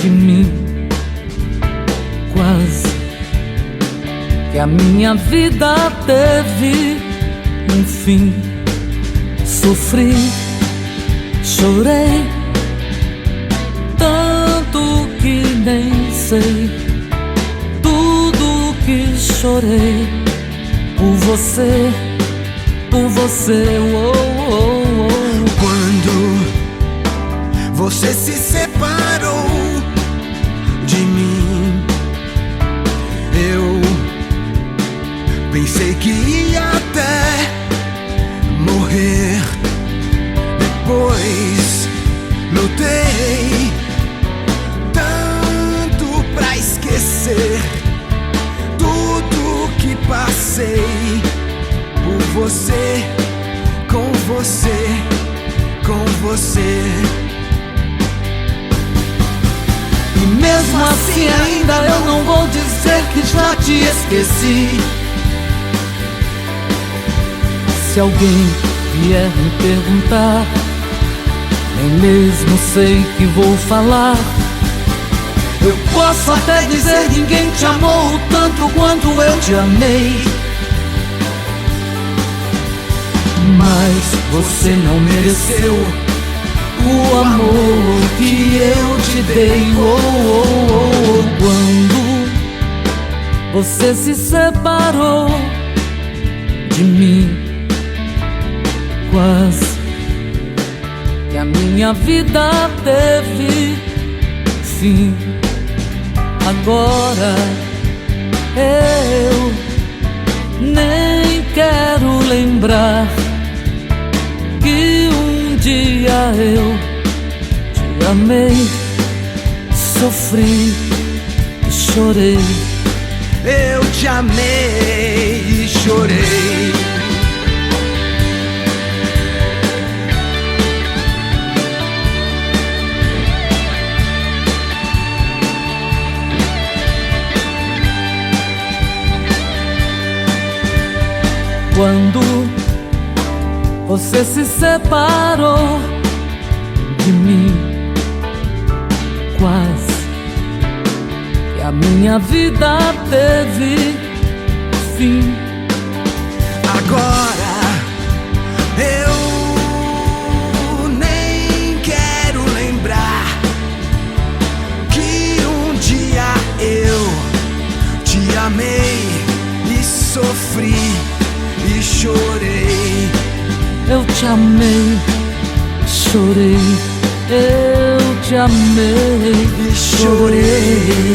de mim, quase que a minha vida teve um fim. Sofri, chorei, tanto que nem sei tudo que chorei por você, oh, oh, oh. Quando você se separou de mim, eu pensei que ia até morrer. Depois lutei tanto pra esquecer tudo que passei por você, com você, com você. E mesmo assim ainda eu não vou dizer que já te esqueci. Se alguém vier me perguntar, nem mesmo sei que vou falar. Eu posso até dizer ninguém te amou tanto quanto eu te amei. Mas você não mereceu o amor que eu te dei, oh, oh, oh. Quando você se separou de mim, quase que a minha vida teve fim. Agora eu nem quero lembrar que um dia eu te amei, sofri e chorei. Eu te amei e chorei. Quando você se separou de mim, quase que a minha vida teve fim. Agora eu nem quero lembrar que um dia eu te amei e sofri e chorei. Eu te amei, chorei. Eu te amei e chorei.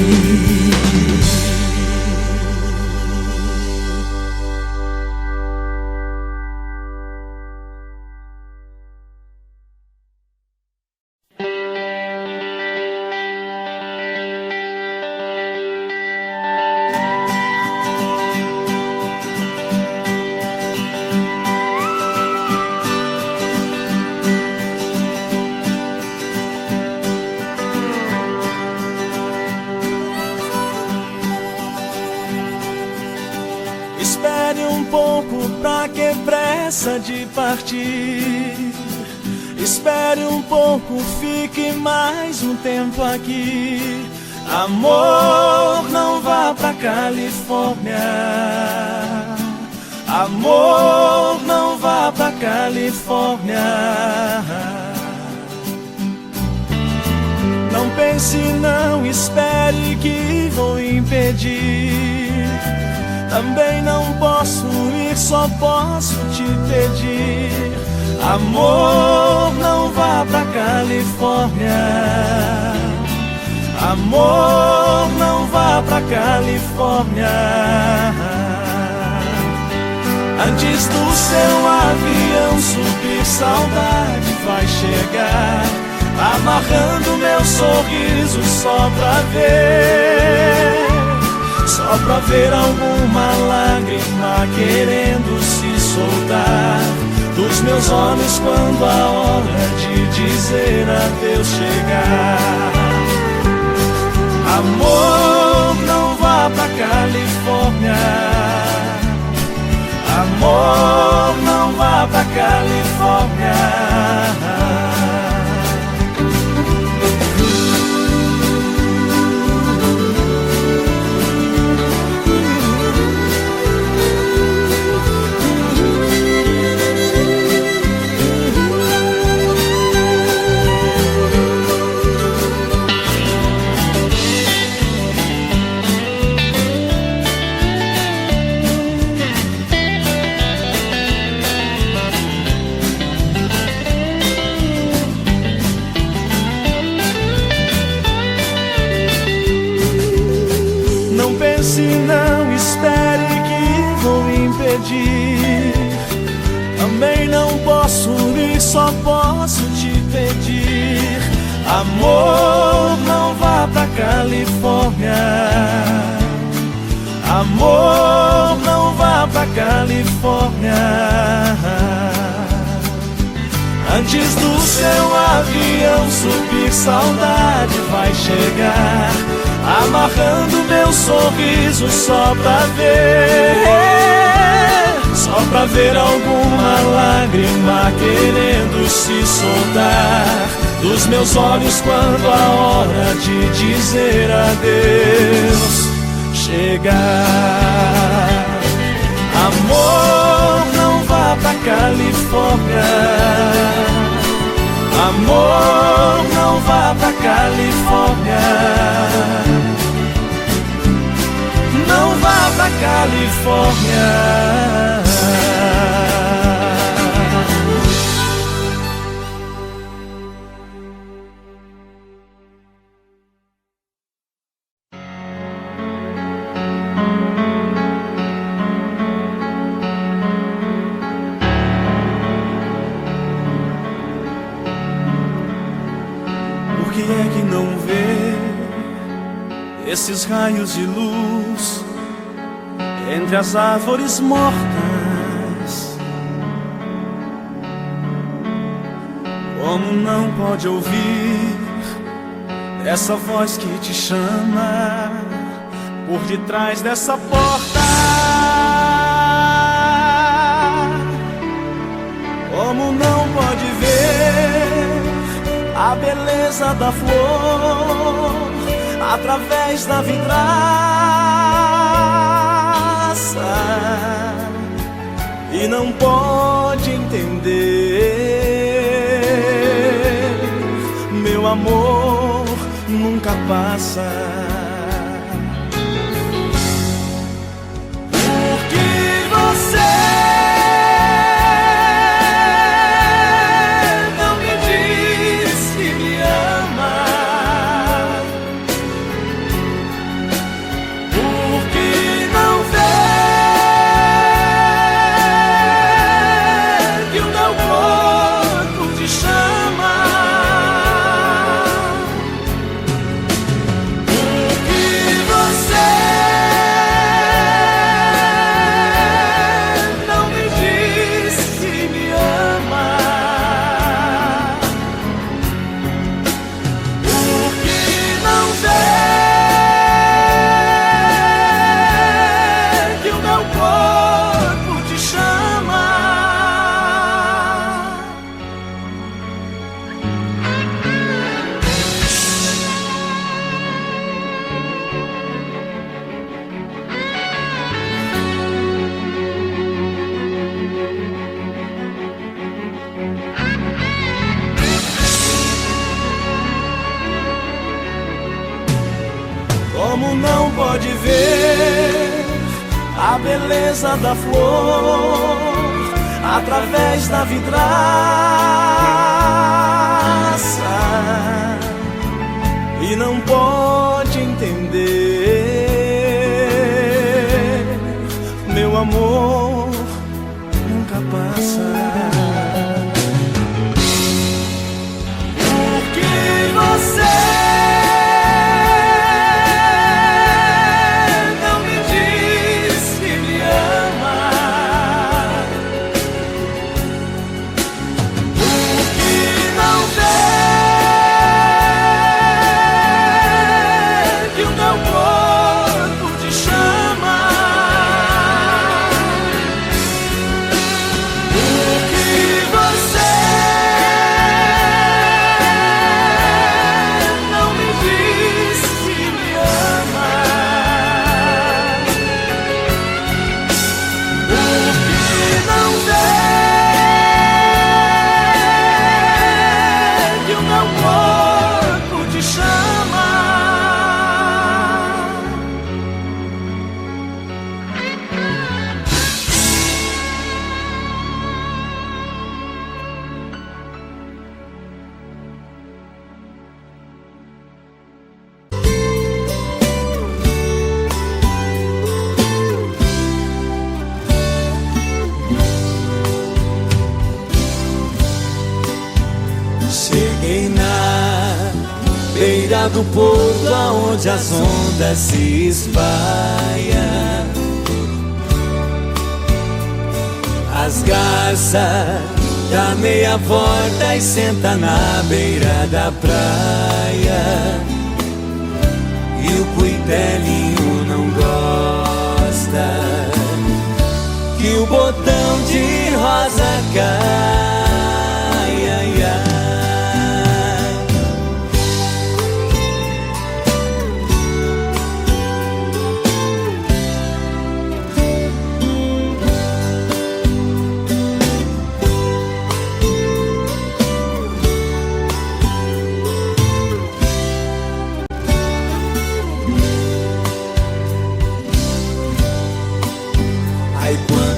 que pressa de partir. Espere um pouco, fique mais um tempo aqui. Amor, não vá pra Califórnia. Amor, não vá pra Califórnia. Não pense, não espere que vou impedir. Também não posso ir, só posso te pedir. Amor, não vá pra Califórnia. Amor, não vá pra Califórnia. Antes do seu avião subir, saudade vai chegar, amarrando meu sorriso só pra ver alguma lágrima querendo se soltar dos meus olhos quando a hora de dizer adeus chegar. Amor, não vá pra Califórnia. Amor, não vá pra Califórnia. Não espere que vou impedir. Também não posso ir, só posso te pedir. Amor, não vá pra Califórnia. Amor, não vá pra Califórnia. Antes do seu avião subir, saudade vai chegar, amarrando meu sorriso só pra ver alguma lágrima querendo se soltar dos meus olhos quando a hora de dizer adeus chegar. Amor, não vá pra Califórnia. Amor, não vá pra Califórnia. Não vá pra Califórnia. Por que é que não vê esses raios de luz entre as árvores mortas? Como não pode ouvir essa voz que te chama por detrás dessa porta? Como não pode ver a beleza da flor através da vidraça e não pode entender, meu amor nunca passa. Porque você Como não pode ver a beleza da flor através da vidraça e não pode entender, meu amor nunca passa. Porque você do porto aonde as ondas se espalham, as garças dá meia volta e senta na beira da praia, e o cuitelinho não gosta que o botão de rosa cai, ai, ai.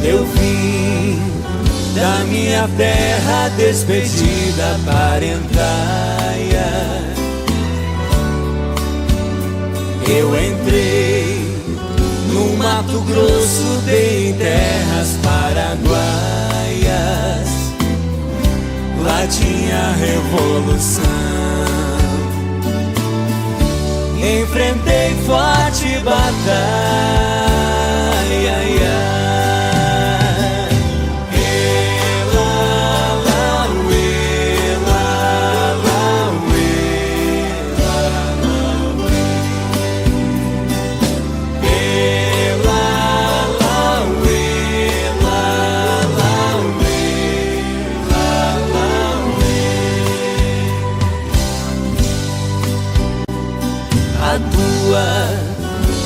Eu vim da minha terra despedida parentaia, eu entrei no Mato Grosso, dei terras paraguaias, lá tinha revolução, enfrentei forte batalha, ai, ai.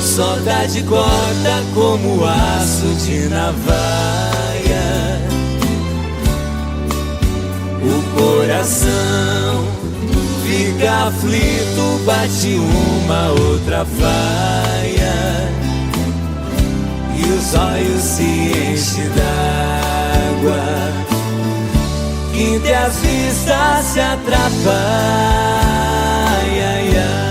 Saudade corta como aço de navalha, o coração fica aflito, bate uma outra faia, e os olhos se enchem d'água, que entre as vistas se atrapalha, ai, ai.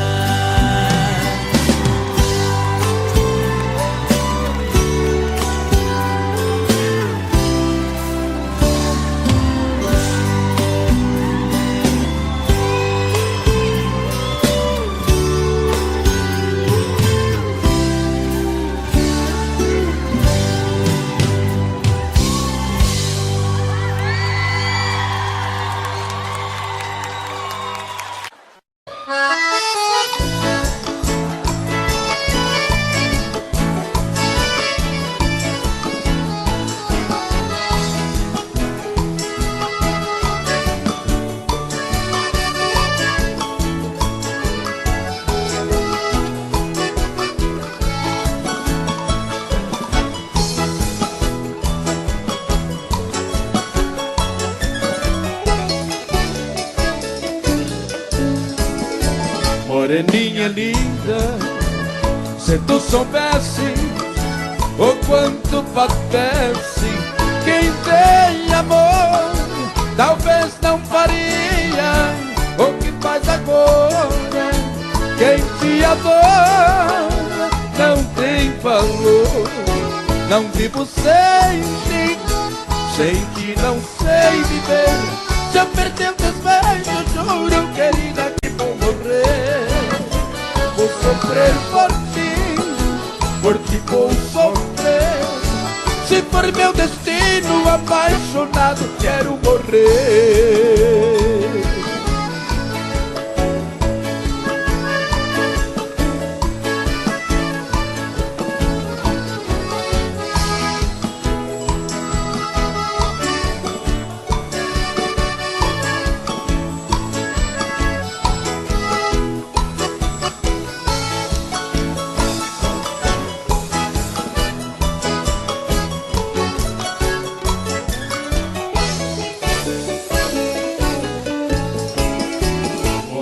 Moreninha linda, Se tu soubesse o quanto padece quem tem amor, talvez não faria o que faz agora. Quem te adora não tem valor. Não vivo sem ti, sem ti não sei viver. Se eu perder teus beijos, juro, querida, que vou morrer. Vou sofrer por ti vou sofrer. Se for meu destino, apaixonado, quero morrer.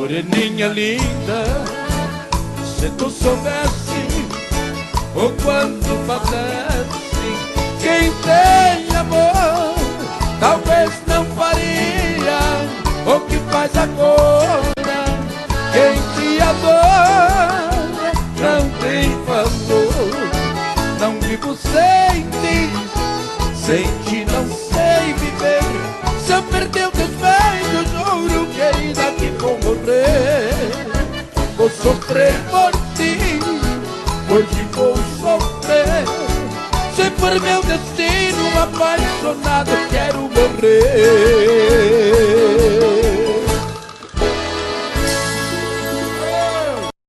Moreninha linda, se tu soubesse o quanto padece quem tem amor, talvez não faria o que faz agora. Quem te adora não tem valor. Não vivo sem ti não sei viver. Se eu perder os teus beijos, juro, querida, que vou morrer. Vou sofrer por ti vou sofrer. Se for meu destino, apaixonado, quero morrer.